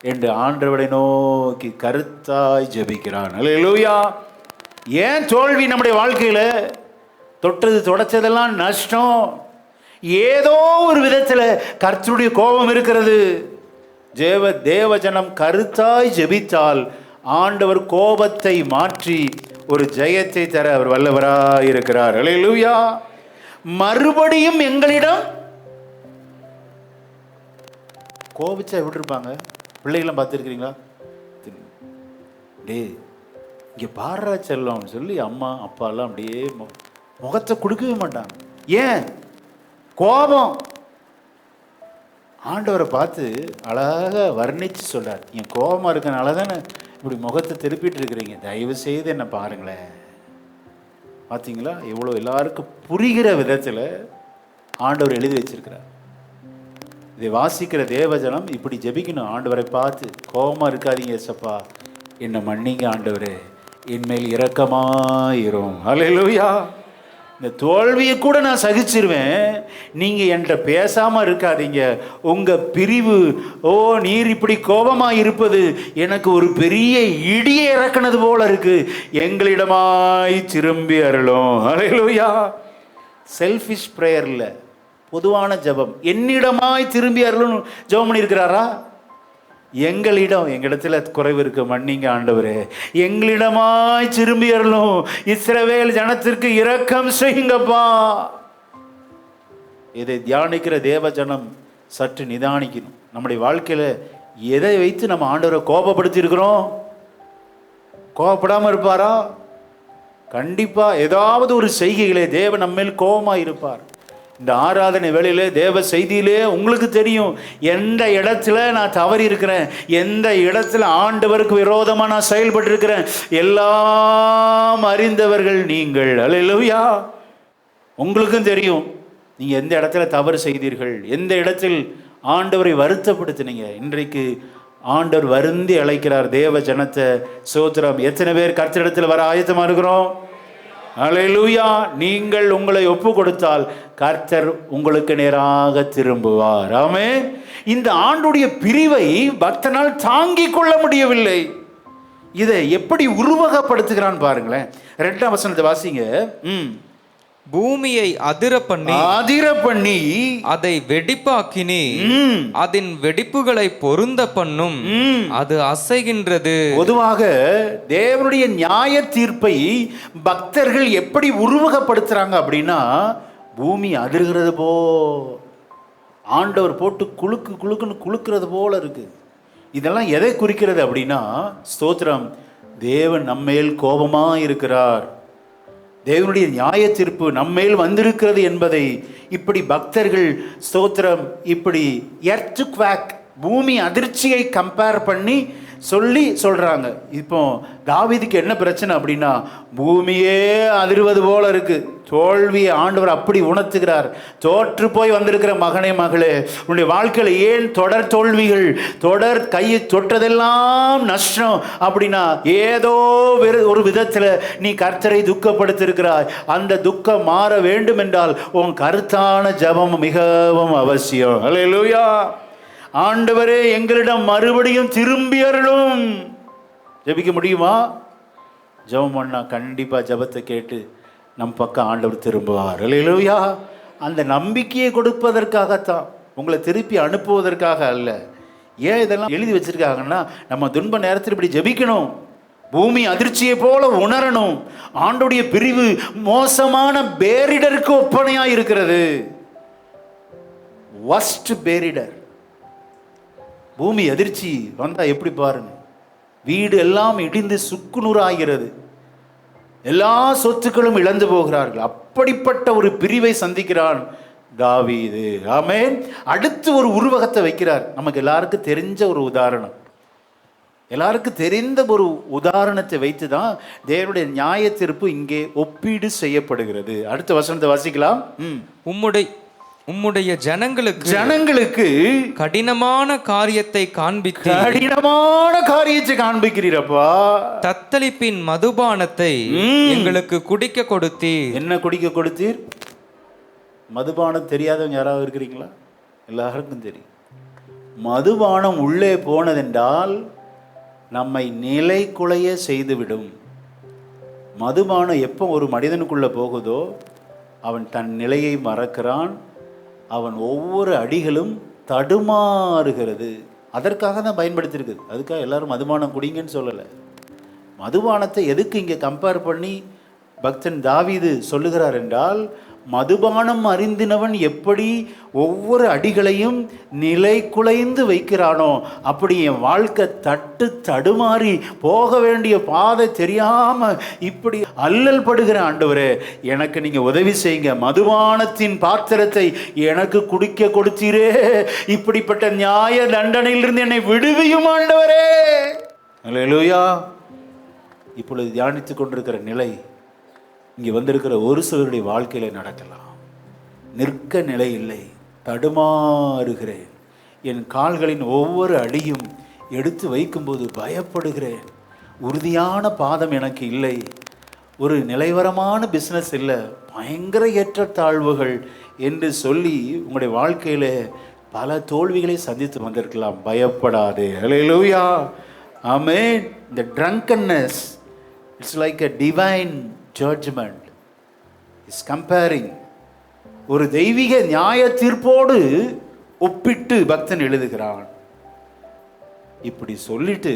என்று ஆண்டவரை நோக்கி கருத்தாய் ஜெபிக்கிறான். அல்லேலூயா. ஏன் தோல்வி நம்முடைய வாழ்க்கையில? தொட்டது தொடச்சதெல்லாம் நஷ்டம். ஏதோ ஒரு விதத்தில் கர்த்தருடைய கோபம் இருக்கிறது. தேவஜனம் கருத்தாய் ஜெபித்தால் ஆண்டவர் கோபத்தை மாற்றி ஒரு ஜெயத்தை தர அவர் வல்லவராய் இருக்கிறார். அல்லேலூயா. மறுபடியும் எங்களிடம் கோபிச்சா எப்படி இருப்பாங்க? பிள்ளைகளும் பார்த்துருக்கிறீங்களா? டே இங்கே பாடுறா செல்லம் சொல்லி அம்மா அப்பாலாம் அப்படியே முகத்தை கொடுக்கவே மாட்டாங்க. ஏன்? கோபம். ஆண்டவரை பார்த்து அழகாக வர்ணித்து சொல்றார், என் கோபமாக இருக்கனால தானே இப்படி முகத்தை திருப்பிட்டு இருக்கிறீங்க, தயவு செய்து என்ன பாருங்களேன். பார்த்தீங்களா எவ்வளோ எல்லாருக்கும் புரிகிற விதத்தில் ஆண்டவர் எழுதி வச்சிருக்கிறார். இதை வாசிக்கிற தேவஜனம் இப்படி ஜெபிக்கணும். ஆண்டவரை பார்த்து, கோபமாக இருக்காதீங்க ஏசப்பா, என்னை மன்னிங்க ஆண்டவரே, என்மேல் இரக்கமாயிரும். அல்லேலூயா. இந்த தோல்வியை கூட நான் சகிச்சிருவேன், நீங்க என்கிட்ட பேசாம இருக்காதீங்க. உங்க பிரிவு, நீர் இப்படி கோபமாய் இருப்பது எனக்கு ஒரு பெரிய இடியை இறக்குனது போல இருக்கு, எங்களிடமாய் திரும்பி அருளும். அல்லேலூயா. செல்ஃபிஷ் பிரேயர் இல்ல, பொதுவான ஜெபம். என்னிடமாய் திரும்பி அருளும் ஜெபம் பண்ணியிருக்கிறாரா? எங்களிடத்துல குறைவு இருக்கு, மன்னிங்க ஆண்டவரே, எங்களிடமாய் திரும்பி அருளும், இஸ்ரவேல் ஜனத்திற்கு இரக்கம் செய்யுங்கப்பா. இதை தியானிக்கிற தேவஜனம் சற்று நிதானிக்கணும். நம்முடைய வாழ்க்கையில எதை வைத்து நம்ம ஆண்டவரை கோபப்படுத்தி இருக்கிறோம்? கோபப்படாம இருப்பாரா? கண்டிப்பா ஏதாவது ஒரு செய்கைகளே தேவன் நம்ம மேல் கோபமாக இருப்பார். இந்த ஆராதனை வேளையிலே தேவ செய்தியிலே உங்களுக்கு தெரியும் எந்த இடத்துல நான் தவறி இருக்கிறேன், எந்த இடத்துல ஆண்டவருக்கு விரோதமா நான் செயல்பட்டு இருக்கிறேன். எல்லாம் அறிந்தவர்கள் நீங்கள். அல்லேலூயா. உங்களுக்கும் தெரியும் நீங்க எந்த இடத்துல தவறு செய்தீர்கள், எந்த இடத்தில் ஆண்டவரை வருத்தப்படுத்தினீங்க. இன்றைக்கு ஆண்டவர் வருந்தி அழைக்கிறார் தேவ ஜனத்தை. ஸ்தோத்திரம். எத்தனை பேர் கர்த்தரிடத்தில் வர ஆயத்தமா இருக்கிறோம்? அல்லேலூயா. நீங்கள் உங்களை ஒப்பு கொடுத்தால் கர்த்தர் உங்களுக்கு நேராக திரும்புவார். ஆமென். இந்த ஆண்டுடைய பிரிவை பக்தனால் தாங்கிக் கொள்ள முடியவில்லை. இதை எப்படி உருவகப்படுத்துகிறான் பாருங்களேன். 2ஆம் வசனத்தை வாசிங்க.
பூமியை அதிர பண்ணி அதை வெடிப்பாக்கினி அதன் வெடிப்புகளை பொருந்த பண்ணும், அது அசைகின்றது.
பொதுவாக தேவனுடைய நியாய தீர்ப்பை பக்தர்கள் எப்படி உருவகப்படுத்துறாங்க அப்படின்னா, பூமி அதிர்கிறது போ, ஆண்டவர் போட்டு குலுக்குன்னு குலுக்கிறது போல இருக்கு. இதெல்லாம் எதை குறிக்கிறது அப்படின்னா, ஸ்தோத்திரம், தேவன் நம்மேல் கோபமா இருக்கிறார், தேவனுடைய நியாய தீர்ப்பு நம்மேல் வந்திருக்கிறது என்பதை இப்படி பக்தர்கள் ஸ்தோத்திரம் இப்படி எர்த்குவேக்
பூமி அதிர்ச்சியை கம்பேர் பண்ணி சொல்றாங்க. இப்போ தாவீதுக்கு என்ன பிரச்சனை அப்படின்னா, பூமியே அதிர்வது போல இருக்கு. தோல்வியை ஆண்டவர் அப்படி உணர்த்துகிறார். தோற்று போய் வந்திருக்கிற மகனே மகளே, உன்னுடைய வாழ்க்கையில் ஏன் தொடர் தோல்விகள், தொடர் கையை தொட்டதெல்லாம் நஷ்டம் அப்படின்னா, ஏதோ ஒரு விதத்தில் நீ கர்த்தரை துக்கப்படுத்திருக்கிறாய். அந்த துக்கம் மாற வேண்டும் என்றால் உன் கருத்தான ஜெபம் மிகவும் அவசியம். அல்லேலூயா. ஆண்டவரே எங்களிடம் மறுபடியும் திரும்பி அருளும். ஜெபிக்க முடியுமா? ஜெபம் பண்ணா கண்டிப்பா ஜெபத்தை கேட்டு நம் பக்கம் ஆண்டவர் திரும்புவார். அல்லேலூயா. அந்த நம்பிக்கையை கொடுப்பதற்காகத்தான், உங்களை திருப்பி அனுப்புவதற்காக அல்ல. ஏன் இதெல்லாம் எழுதி வச்சிருக்காங்கன்னா, நம்ம துன்ப நேரத்தில் இப்படி ஜெபிக்கணும், பூமி அதிர்ச்சியை போல உணரணும். ஆண்டோடைய பிரிவு மோசமான பேரிடருக்கு ஒப்பனையா இருக்கிறது. வஸ்ட் பேரிடர். பூமி அதிர்ச்சி வந்தா எப்படி பாருங்க, வீடு எல்லாம் இடிந்து சுக்குநூறாகிறது, எல்லா சொத்துக்களும் இழந்து போகிறார்கள். அப்படிப்பட்ட ஒரு பிரிவை சந்திக்கிறான் தாவீது. ஆமென். அடுத்து ஒரு உருவகத்தை வைக்கிறார். நமக்கு எல்லாருக்கும் தெரிஞ்ச ஒரு உதாரணம், எல்லாருக்கும் தெரிந்த ஒரு உதாரணத்தை வைத்து தான் தேவனுடைய நியாய தீர்ப்பு இங்கே ஒப்பீடு செய்யப்படுகிறது. அடுத்த வசனத்தை வாசிக்கலாம்.
உம்முடைய ஜனங்களுக்கு கடினமான காரியத்தை
காண்பிக்கிறீரப்பா.
தத்தளிப்பின் மதுபானத்தை எங்களுக்கு குடிக்க கொடுத்தீர்.
என்ன குடிக்க கொடுத்தீர்? மதுபானம் தெரியாதவங்க யாராவது இருக்கிறீங்களா? எல்லாருக்கும் தெரியும். மதுபானம் உள்ளே போனதென்றால் நம்மை நிலை குலைய செய்துவிடும். மதுபானம் எப்போ ஒரு மனிதனுக்குள்ள போகுதோ அவன் தன் நிலையை மறக்கிறான். அவன் ஒவ்வொரு அடிகளும் தடுமாறுகிறது. அதற்காக தான் பயன்படுத்தியிருக்குது. அதுக்காக எல்லாரும் மதுபானம் குடிங்கன்னு சொல்லலை. மதுபானத்தை எதுக்கு இங்கே கம்பேர் பண்ணி பக்தன் தாவீது சொல்லுகிறார் என்றால், மதுபானம் அறிந்தினவன் எப்படி ஒவ்வொரு அடிகளையும் நிலை குலைந்து வைக்கிறானோ, அப்படி என் வாழ்க்கை தடுமாறி போக வேண்டிய பாதை தெரியாம இப்படி அல்லல் படுகிற ஆண்டவரே, எனக்கு நீங்க உதவி செய்யுங்க. மதுபானத்தின் பாத்திரத்தை எனக்கு குடிக்க கொடுத்தீரே, இப்படிப்பட்ட நியாய தண்டனையிலிருந்து என்னை விடுவியும் ஆண்டவரே. அல்லேலூயா. இப்பொழுது தியானித்துக் கொண்டிருக்கிற நிலை இங்கே வந்திருக்கிற ஒரு சிலருடைய வாழ்க்கையில நடக்கலாம். நிற்க நிலை இல்லை, தடுமாறுகிறேன், என் கால்களின் ஒவ்வொரு அடியும் எடுத்து வைக்கும்போது பயப்படுகிறேன், உறுதியான பாதம் எனக்கு இல்லை, ஒரு நிலைவரமான பிஸ்னஸ் இல்லை, பயங்கர ஏற்றத்தாழ்வுகள் என்று சொல்லி உங்களுடைய வாழ்க்கையில பல தோல்விகளை சந்தித்து வந்திருக்கலாம். பயப்படாதே. ஹல்லேலூயா. ஆமென். இந்த drunkenness, it's like a divine judgment is comparing. ஒரு தெய்வீக நியாய தீர்ப்போடு ஒப்பிட்டு பக்தன் எழுதுகிறான். இப்படி சொல்லிட்டு,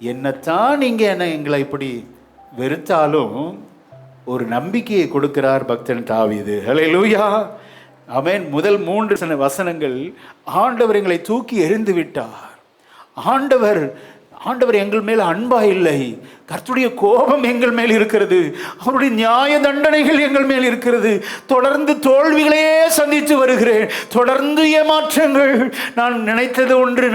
என்னத்தான் நீங்க எங்களை இப்படி வெறுத்தாலும் ஒரு நம்பிக்கையை கொடுக்கிறார் பக்தன் தாவீது. ஹல்லேலூயா. ஆமென். முதல் 3 வசனங்கள், ஆண்டவர் எங்களை தூக்கி எறிந்து விட்டார், ஆண்டவர் எங்கள் மேல் அன்பா இல்லை, கர்த்தருடைய கோபம் எங்கள் மேல் இருக்கிறது, அவருடைய நியாய தண்டனைகள் எங்கள் மேல் இருக்கிறது, தொடர்ந்து தோல்விகளையே சந்தித்து வருகிறேன், தொடர்ந்து ஏமாற்றங்கள், நான் நினைத்தது ஒன்று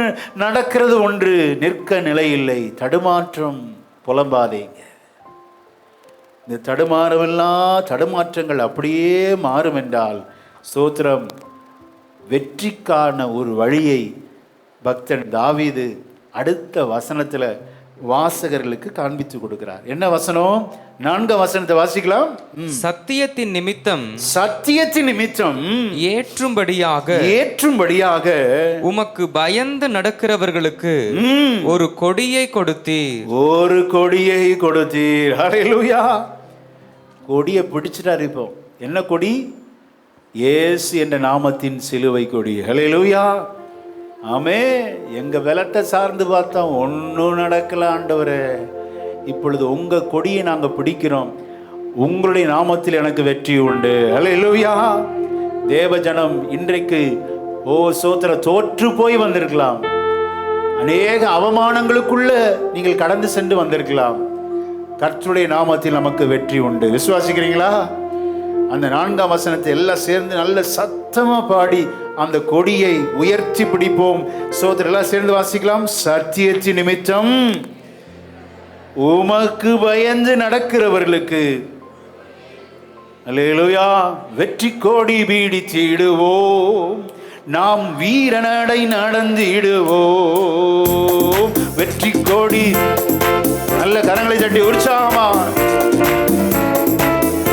நடக்கிறது ஒன்று, நிற்க நிலை இல்லை, தடுமாற்றம். புலம்பாதீங்க. இந்த தடுமாற்றங்கள் அப்படியே மாறும் என்றால் ஸ்தோத்திரம், வெற்றிக்கான ஒரு வழியை பக்தன் தாவீது அடுத்த வசனத்துல வாசகர்களுக்கு காண்பித்து கொடுக்கிறார். என்ன வசனம்? 4 வசனத்தை வாசிக்கலாம்.
சத்தியத்தின் நிமித்தம்
ஏற்றும்படியாக
உமக்கு பயந்து நடக்கிறவர்களுக்கு ஒரு கொடியை கொடுத்தீர். ஹல்லேலூயா. கொடியை பிடிச்சிட்டார். இப்போ என்ன கொடி? இயேசு என்ற நாமத்தின் சிலுவை கொடி. ஹல்லேலூயா. ஆமே. எங்க பலத்தை சார்ந்து பார்த்தா ஒன்றும் நடக்கல ஆண்டவரே. இப்பொழுது உங்க கொடியை நாங்க பிடிக்கிறோம். உங்களுடைய நாமத்தில் எனக்கு வெற்றி உண்டு. ஹல்லேலூயா. தேவஜனம் இன்றைக்கு சோத்திர தோற்று போய் வந்திருக்கலாம். அநேக அவமானங்களுக்குள்ள நீங்கள் கடந்து சென்று வந்திருக்கலாம். கர்த்தருடைய நாமத்தில் நமக்கு வெற்றி உண்டு. விசுவாசிக்கிறீங்களா? அந்த 4ஆம் வசனத்தை எல்லாம் சேர்ந்து நல்ல சத்தமா பாடி அந்த கொடியை உயர்த்தி பிடிப்போம். சோதரெல்லாம் சேர்ந்து வாசிக்கலாம். சத்தியத்தின் நிமித்தம் உமக்கு பயந்து நடக்கிறவர்களுக்கு அல்லேலூயா வெற்றி கோடி பீடித்திடுவோம், நாம் வீரநடை நடந்திடுவோம். வெற்றி கோடி. நல்ல கரங்களை தட்டி உற்சாகமா.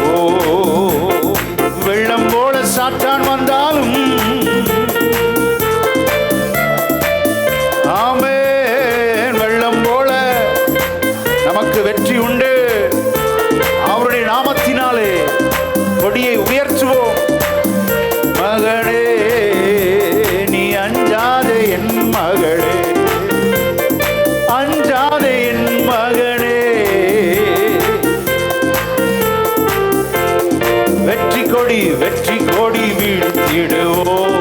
ஓ வெள்ளம் போல சாத்தான் வந்தாலும் ஆமென், வெள்ளம் போல நமக்கு வெற்றி உண்டு. அவருடைய நாமத்தினாலே கொடியை உயர்த்துவோம். மகளே நீ அஞ்சாதே என் மகளே, அஞ்சாதே என் மகனே, வெற்றி கொடி வெற்றி கொடி வீழ்த்திடுவோம்.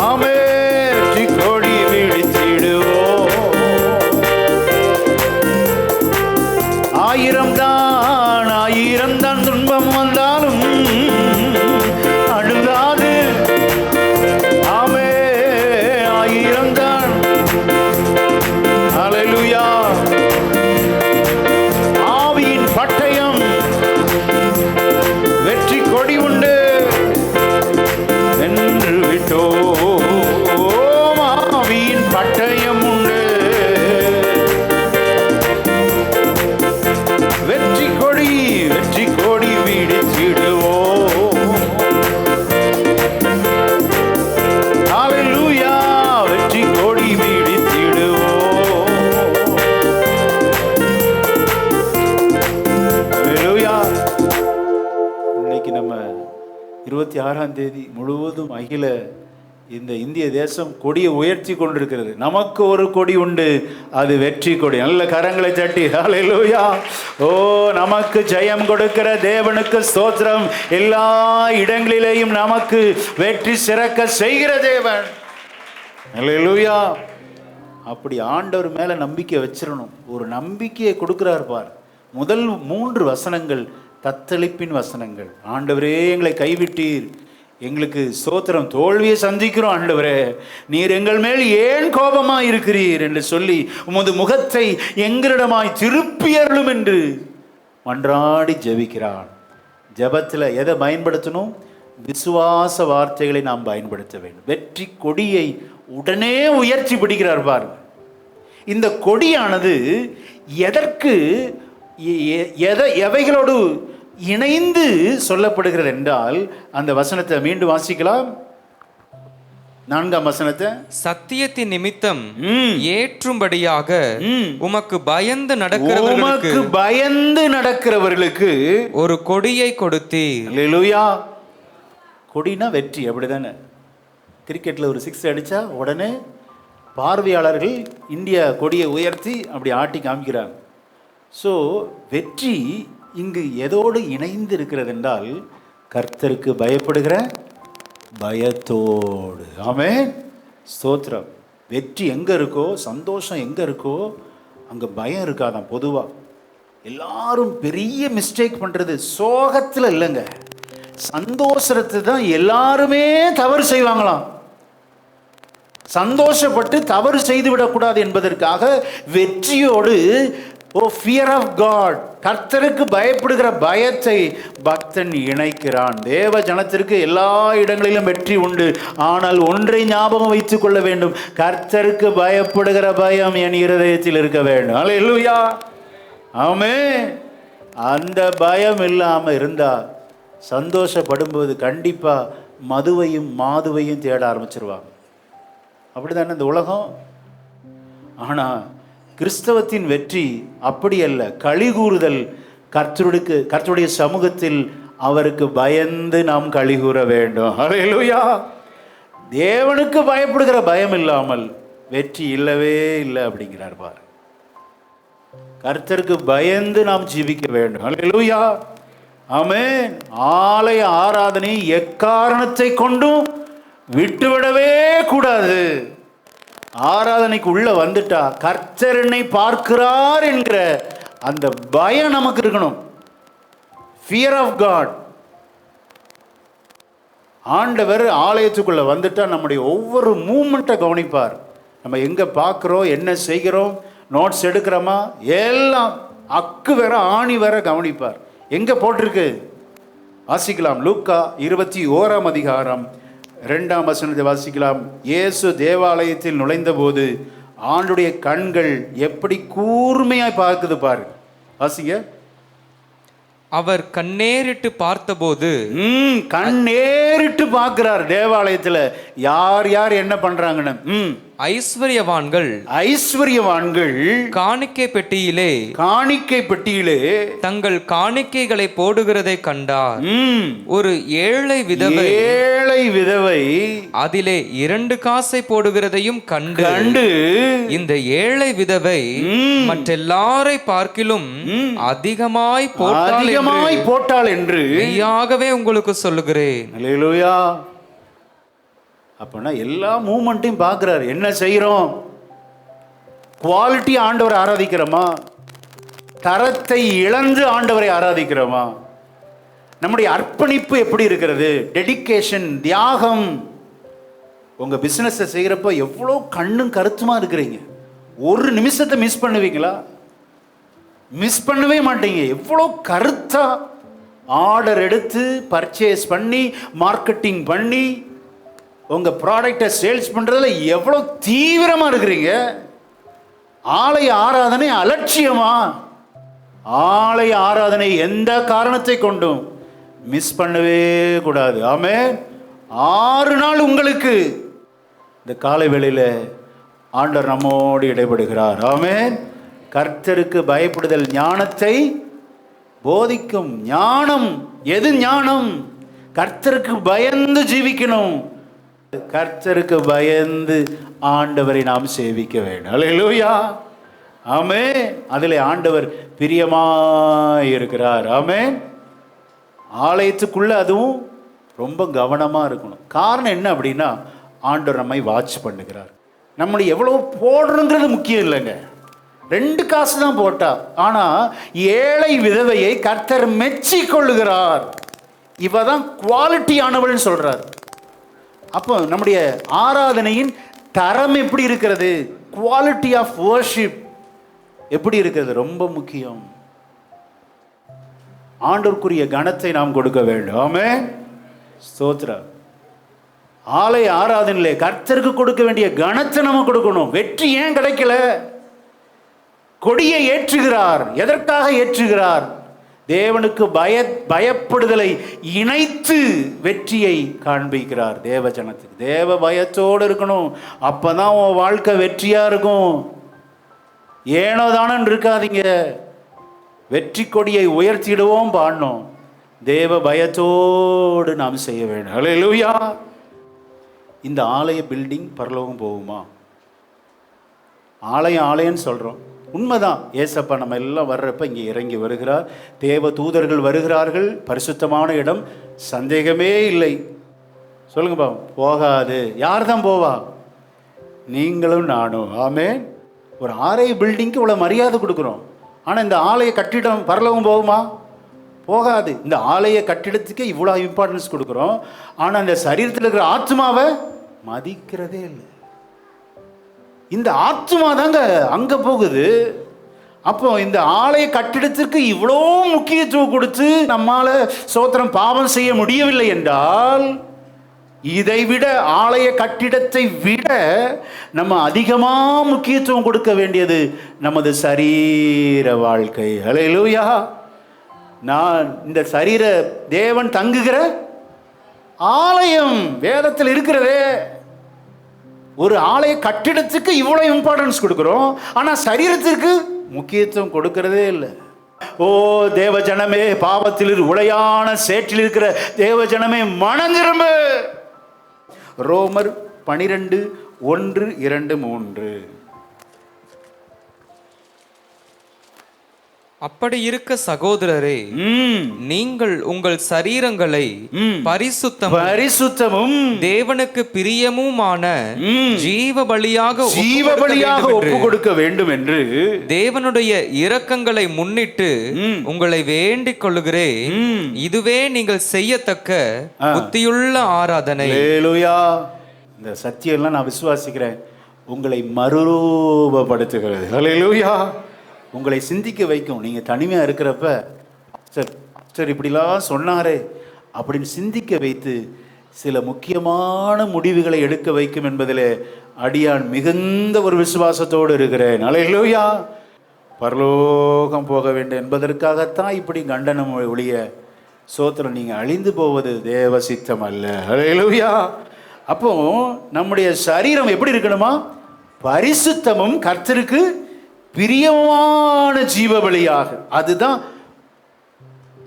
ஆமே வெற்றி கொடி வீழ்த்திடுவோம். ஆயிரம் தான் துன்பம் வந்தாலும் அழுதாது. ஆமே ஆயிரம் தான். ஹல்லேலூயா. ஆவியின் பட்டயம் வெற்றி கொடி உண்டு. வென்று விட்டோம், ஆவியின் பட்டயம் உண்டு. வெற்றி கொடி வெற்றி கொடி வீடிச்சிடுவோம். ஹல்லேலூயா. வெற்றி கொடி வீடிச்சிடுவோம். ஹல்லேலூயா. இன்னைக்கு நம்ம 26ஆம் தேதி முழுவதும் அகில இந்த இந்திய தேசம் கொடியை உயர்த்தி கொண்டிருக்கிறது. நமக்கு ஒரு கொடி உண்டு, அது வெற்றி கொடி. நல்ல கரங்களை தட்டி ஹல்லேலூயா. ஓ நமக்கு ஜெயம் கொடுக்கிற தேவனுக்கு ஸ்தோத்திரம். எல்லா இடங்களிலேயும் நமக்கு வெற்றி சிறக்க செய்கிற தேவன். ஹல்லேலூயா. அப்படி ஆண்டவர் மேல நம்பிக்கை வச்சிடணும். ஒரு நம்பிக்கையை கொடுக்கிறார் பார். முதல் 3 வசனங்கள் தத்தளிப்பின் வசனங்கள். ஆண்டவரே எங்களை கைவிட்டீர், எங்களுக்கு ஸ்தோத்திரம், தோல்வியை சந்திக்கிறோம் ஆண்டவரே, நீர் எங்கள் மேல் ஏன் கோபமாய் இருக்கிறீர் என்று சொல்லி உமது முகத்தை எங்களிடமாய் திருப்பியருளும் என்று மன்றாடி ஜெபிக்கிறான். ஜெபத்தில் எதை பயன்படுத்தணும்? விசுவாச வார்த்தைகளை நாம் பயன்படுத்த வேண்டும். வெற்றி கொடியை உடனே உயர்த்தி பிடிக்கிறார் பாருங்க. இந்த கொடியானது எதற்கு எவைகளோடு இணைந்து சொல்லப்படுகிறது என்றால், அந்த வசனத்தை மீண்டும் வாசிக்கலாம். 4ஆம் வசனத்தை.
சத்தியத்தின் நிமித்தம் ஏற்றும்படியாக உமக்கு பயந்து நடக்கிறவர்களுக்கு ஒரு கொடியை கொடுத்தீர்.
அல்லேலூயா. கொடினா வெற்றி, அப்படிதானே? கிரிக்கெட்ல ஒரு 6 அடிச்சா உடனே பார்வையாளர்கள் இந்தியா கொடியை உயர்த்தி அப்படி ஆட்டி காமிக்கிறாங்க. ஸோ வெற்றி இங்கு எதோடு இணைந்து இருக்கிறது என்றால், கர்த்தருக்கு பயப்படுகிற பயத்தோடு. ஆமென், ஸ்தோத்திரம். வெற்றி எங்கே இருக்கோ, சந்தோஷம் எங்கே இருக்கோ, அங்கே பயம் இருக்காதான். பொதுவாக எல்லாரும் பெரிய மிஸ்டேக் பண்ணுறது சோகத்தில் இல்லைங்க, சந்தோஷத்தை தான் எல்லாருமே தவறு செய்வாங்களாம். சந்தோஷப்பட்டு தவறு செய்து விடக்கூடாது என்பதற்காக வெற்றியோடு ஃபியர் ஆஃப் காட், கர்த்தருக்கு பயப்படுகிற பயத்தை பக்தன் இணைக்கிறான். தேவ ஜனத்திற்கு எல்லா இடங்களிலும் வெற்றி உண்டு. ஆனால் ஒன்றை ஞாபகம் வைத்துக் கொள்ள வேண்டும், கர்த்தருக்கு பயப்படுகிற பயம் என் இருதயத்தில் இருக்க வேண்டும். அல்லேலூயா. ஆமென். அந்த பயம் இல்லாமல் இருந்தால் சந்தோஷப்படும்போது கண்டிப்பாக மதுவையும் மாதுவையும் தேட ஆரம்பிச்சிருவாங்க. அப்படிதானே இந்த உலகம். ஆனால் கிறிஸ்தவத்தின் வெற்றி அப்படி அல்ல. களி கூறுதல், கர்த்தருடைய சமூகத்தில் அவருக்கு பயந்து நாம் களி கூற வேண்டும். ஹல்லேலூயா. தேவனுக்கு பயப்படுகிற பயம் இல்லாமல் வெற்றி இல்லவே இல்லை அப்படிங்கிறார் பார். கர்த்தருக்கு பயந்து நாம் ஜீவிக்க வேண்டும். ஹல்லேலூயா. ஆமென். ஆலய ஆராதனை எக்காரணத்தை கொண்டும் விட்டுவிடவே கூடாது. ஆராதனைக்கு உள்ள வந்துட்டா கர்த்தர் என்னை பார்க்கிறார் என்கிற அந்த பயம் நமக்கு இருக்கணும். Fear of God. ஆண்டவர் ஆலயத்துக்குள்ளே வந்துட்டா நம்முடைய ஒவ்வொரு மூமெண்ட்டை கவனிப்பார். நம்ம எங்கே பார்க்குறோம், என்ன செய்கிறோம், நோட்ஸ் எடுக்கிறோமா, எல்லாம் அக்கு வேற ஆணி வேற கவனிப்பார். எங்கே போட்டிருக்கு வாசிக்கலாம். லூக்கா 21ஆம் அதிகாரம் 2ஆம் வசனத்தை வாசிக்கலாம். இயேசு தேவாலயத்தில் நுழைந்த போது ஆண்டுடைய கண்கள் எப்படி கூர்மையாய் பார்க்குது பாரு. வாசிங்க.
அவர் கண்ணேறிட்டு பார்த்தபோது,
கண்ணேறிட்டு பார்க்கிறார் தேவாலயத்துல யார் யார் என்ன பண்றாங்கன்னு.
ஐஸ்வர்யவான்கள் காணிக்கை பெட்டியிலே தங்கள் காணிக்கைகளை போடுகிறதை கண்டார். ஒரு ஏழை விதவை அதிலே 2 காசை போடுகிறதையும் கண்டு இந்த ஏழை விதவை மற்றெல்லாரை பார்க்கிலும் அதிகமாய்
போட்டாள் என்று
மெய்யாகவே உங்களுக்கு சொல்லுகிறேன்.
அல்லேலூயா. அப்படின்னா எல்லா மூமெண்ட்டையும் பார்க்குறாரு. என்ன செய்கிறோம்? குவாலிட்டி ஆண்டவரை ஆராதிக்கிறோமா? தரத்தை இழந்து ஆண்டவரை ஆராதிக்கிறோமா? நம்முடைய அர்ப்பணிப்பு எப்படி இருக்கிறது? டெடிகேஷன், தியாகம். உங்கள் பிஸ்னஸை செய்கிறப்ப எவ்வளோ கண்ணும் கருத்துமா இருக்கிறீங்க. ஒரு நிமிஷத்தை மிஸ் பண்ணுவீங்களா? மிஸ் பண்ணவே மாட்டீங்க. எவ்வளோ கருத்தா ஆர்டர் எடுத்து பர்ச்சேஸ் பண்ணி மார்க்கெட்டிங் பண்ணி உங்கள் ப்ராடக்டை சேல்ஸ் பண்ணுறதுல எவ்வளோ தீவிரமாக இருக்கிறீங்க. ஆலய ஆராதனை அலட்சியமா? ஆலய ஆராதனை எந்த காரணத்தை கொண்டும் மிஸ் பண்ணவே கூடாது. ஆமென். 6 நாள் உங்களுக்கு இந்த காலை வேளையில் ஆண்டவர் நம்மோடு இடைபடுகிறார். ஆமென். கர்த்தருக்கு பயப்படுதல் ஞானத்தை போதிக்கும். ஞானம் எது? ஞானம் கர்த்தருக்கு பயந்து ஜீவிக்கணும். கர்த்தருக்கு பயந்து ஆண்டவரை நாம் சேவிக்க வேண்டும். அல்லேலூயா. ஆமென். அதிலே ஆண்டவர் பிரியமாய் இருக்கிறார். ஆமென். ஆலயத்துக்குள்ள அதுவும் ரொம்ப கவனமாக இருக்கணும். காரணம் என்ன அப்படின்னா, ஆண்டவர் நம்மை வாட்ச் பண்ணுகிறார். நம்மளை எவ்வளோ போடுறோங்கிறது முக்கியம் இல்லைங்க. 2 காசு தான் போட்டா. ஆனால் ஏழை விதவையை கர்த்தர் மெச்சி கொள்ளுகிறார். இவ தான் குவாலிட்டியானவள்னு சொல்றார். அப்போ நம்முடைய ஆராதனையின் தரம் எப்படி இருக்கிறது? குவாலிட்டி ஆஃப் வர்ஷிப் எப்படி இருக்கிறது? ரொம்ப முக்கியம். ஆண்டவருக்குரிய கனத்தை நாம் கொடுக்க வேண்டும். ஆமென். ஸ்தோத்திரம். ஆலய ஆராதனையிலே கர்த்தருக்கு கொடுக்க வேண்டிய கனத்தை நம்ம கொடுக்கணும். வெற்றி ஏன் கிடைக்கல? கொடியை ஏற்றுகிறார். எதற்காக ஏற்றுகிறார்? தேவனுக்கு பயப்படுதலை இணைத்து வெற்றியை காண்பிக்கிறார் தேவ ஜனத்துக்கு. தேவ பயத்தோடு இருக்கணும். அப்பதான் உன் வாழ்க்கை வெற்றியா இருக்கும். ஏனோ தானன்னு இருக்காதீங்க. வெற்றி கொடியை உயர்த்திடுவோம் பாடணும். தேவ பயத்தோடு நாம் செய்ய வேண்டும். அல்லேலூயா. இந்த ஆலய பில்டிங் பரலோகம் போகுமா? ஆலயம்னு சொல்றோம், உண்மைதான். ஏசப்பா நம்ம எல்லாம் வர்றப்ப இங்கே இறங்கி வருகிறார். தேவ தூதர்கள் வருகிறார்கள். பரிசுத்தமான இடம், சந்தேகமே இல்லை. சொல்லுங்கப்பா. போகாது. யார் தான் போவா? நீங்களும் நானும். ஆமென். ஒரு ஆலய பில்டிங்க்கு இவ்வளோ மரியாதை கொடுக்குறோம். ஆனால் இந்த ஆலய கட்டிடம் பரலோகம் போகுமா? போகாது. இந்த ஆலய கட்டிடத்துக்கு இவ்வளோ இம்பார்ட்டன்ஸ் கொடுக்குறோம். ஆனால் இந்த சரீரத்தில் இருக்கிற ஆத்மாவை மதிக்கிறதே இல்லை. இந்த ஆத்மா தாங்க அங்கே போகுது. அப்போ இந்த ஆலய கட்டிடத்திற்கு இவ்வளோ முக்கியத்துவம் கொடுத்து நம்மால சோத்திரம் பாவம் செய்ய முடியவில்லை என்றால், இதை விட ஆலய கட்டிடத்தை விட நம்ம அதிகமாக முக்கியத்துவம் கொடுக்க வேண்டியது நமது சரீர வாழ்க்கை. அல்லேலூயா. நான் இந்த சரீர தேவன் தங்குகிற ஆலயம் வேதத்தில் இருக்கிறதே. ஒரு ஆலய கட்டிடத்துக்கு இவ்வளோ இம்பார்ட்டன்ஸ் கொடுக்குறோம், ஆனால் சரீரத்திற்கு முக்கியத்துவம் கொடுக்கறதே இல்லை. ஓ தேவ ஜனமே, பாவத்தில் உளையான சேற்றில் இருக்கிற தேவ ஜனமே, மனம் திரும்பு. ரோமர் 12:1, 2, 3.
அப்படி இருக்க சகோதரரே, நீங்கள் உங்கள் சரீரங்களை
பரிசுத்தமும்
தேவனுக்கு பிரியமுமான ஜீவ பலியாக
ஒப்பு கொடுக்க வேண்டும் என்று
தேவனுடைய இரக்கங்களை முன்னிட்டு உங்களை வேண்டிக் கொள்ளுகிறேன். இதுவே நீங்கள் செய்யத்தக்க புத்தியுள்ள ஆராதனை.
அல்லேலூயா. இந்த சத்தியம் எல்லாம் நான் விசுவாசிக்கிறேன், உங்களை மறுரூபப்படுத்துகிறது. அல்லேலூயா. உங்களை சிந்திக்க வைக்கும். நீங்கள் தனிமையாக இருக்கிறப்ப சார் இப்படிலாம் சொன்னாரே அப்படின்னு சிந்திக்க வைத்து சில முக்கியமான முடிவுகளை எடுக்க வைக்கும் என்பதில் அடியான் மிகுந்த ஒரு விசுவாசத்தோடு இருக்கிறேன். அல்லேலூயா. பரலோகம் போக வேண்டும் என்பதற்காகத்தான் இப்படி கண்டனம் ஒழிய சோத்திரம் நீங்கள் அழிந்து போவது தேவ சித்தம் அல்ல. அல்லேலூயா. அப்போ நம்முடைய சரீரம் எப்படி இருக்கணுமா? பரிசுத்தமும் கர்த்தருக்கு பிரியமான ஜீவ பலியாக. அதுதான்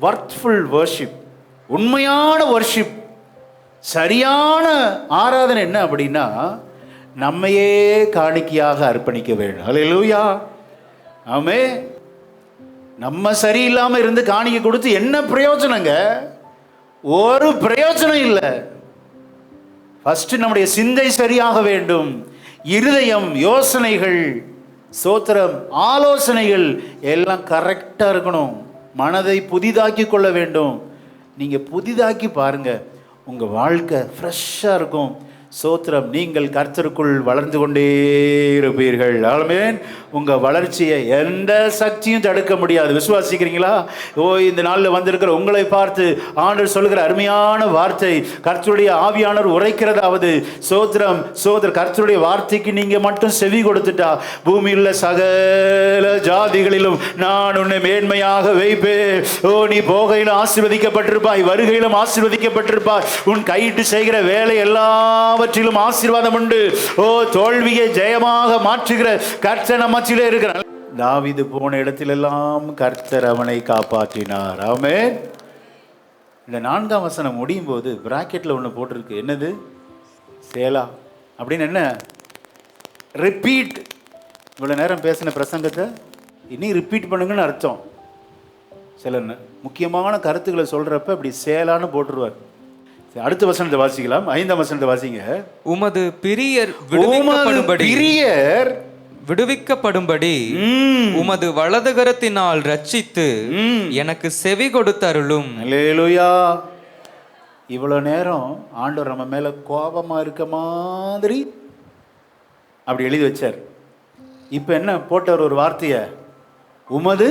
வர்த்ஃபுல் வர்ஷிப், உண்மையான வர்ஷிப். சரியான ஆராதனை என்ன அப்படின்னா, நம்மையே காணிக்கையாக அர்ப்பணிக்க வேண்டும். அல்லேலூயா. ஆமே. நம்ம சரியில்லாமல் இருந்து காணிக்கை கொடுத்து என்ன பிரயோஜனங்க? ஒரு பிரயோஜனம் இல்லை. ஃபர்ஸ்ட் நம்முடைய சிந்தை சரியாக வேண்டும். இருதயம், யோசனைகள், சோத்திரம், ஆலோசனைகள் எல்லாம் கரெக்டாக இருக்கணும். மனதை புதிதாக்கி கொள்ள வேண்டும். நீங்கள் புதிதாக்கி பாருங்க, உங்கள் வாழ்க்கை ஃப்ரெஷ்ஷாக இருக்கும். சோத்திரம். நீங்கள் கர்த்தருக்குள் வளர்ந்து கொண்டே இருப்பீர்கள். ஆமென். உங்கள் வளர்ச்சியை எந்த சக்தியும் தடுக்க முடியாது. விசுவாசிக்கிறீங்களா? இந்த நாளில் வந்திருக்கிற உங்களை பார்த்து ஆண்டவர் சொல்லுகிற அருமையான வார்த்தை, கர்த்தருடைய ஆவியானவர் உரைக்கிறதாவது, சோத்திரம் கர்த்தருடைய வார்த்தைக்கு நீங்கள் மட்டும் செவி கொடுத்துட்டா, பூமியில் சகல ஜாதிகளிலும் நான் உன்னை மேன்மையாக வைப்பேன். நீ போகையிலும் ஆசீர்வதிக்கப்பட்டிருப்பாய், வருகையிலும் ஆசீர்வதிக்கப்பட்டிருப்பாய். உன் கையிட்டு செய்கிற வேலை எல்லாவற்றிலும் ஆசீர்வாதம் உண்டு. தோல்வியை ஜெயமாக மாற்றுகிற கர்த்தர் நம்ம மத்தியிலே இருக்கிறார். தாவீது போன இடத்திலெல்லாம் கர்த்தர் அவனை காப்பாற்றினார். ஆமென். இந்த 4ஆம் வசனம் முடியும் போது பிராக்கெட்ல ஒன்று போட்டிருக்கு. என்னது? சேலா அப்படின்னு. என்ன? ரிப்பீட். இவ்வளோ நேரம் பேசின பிரசங்கத்தை இனி ரிப்பீட் பண்ணுங்கன்னு அர்த்தம். சில முக்கியமான கருத்துக்களை சொல்றப்ப இப்படி சேலான்னு போட்டுருவார். அடுத்த வசனத்தை வாசிக்கலாம். 5ஆம் வசனத்தை வாசிங்க.
உமது பிரியர் விடுவிக்கப்படும்படி உமது வலதுகரத்தினால் ரட்சித்து எனக்கு செவி கொடுத்தருளும்.
அல்லேலூயா. இவ்வளோ நேரம் ஆண்டவர் நம்ம மேல கோபமா இருக்க மாதிரி அப்படி எழுதி வச்சார். இப்போ என்ன போட்டவர்? ஒரு வார்த்தைய, உமது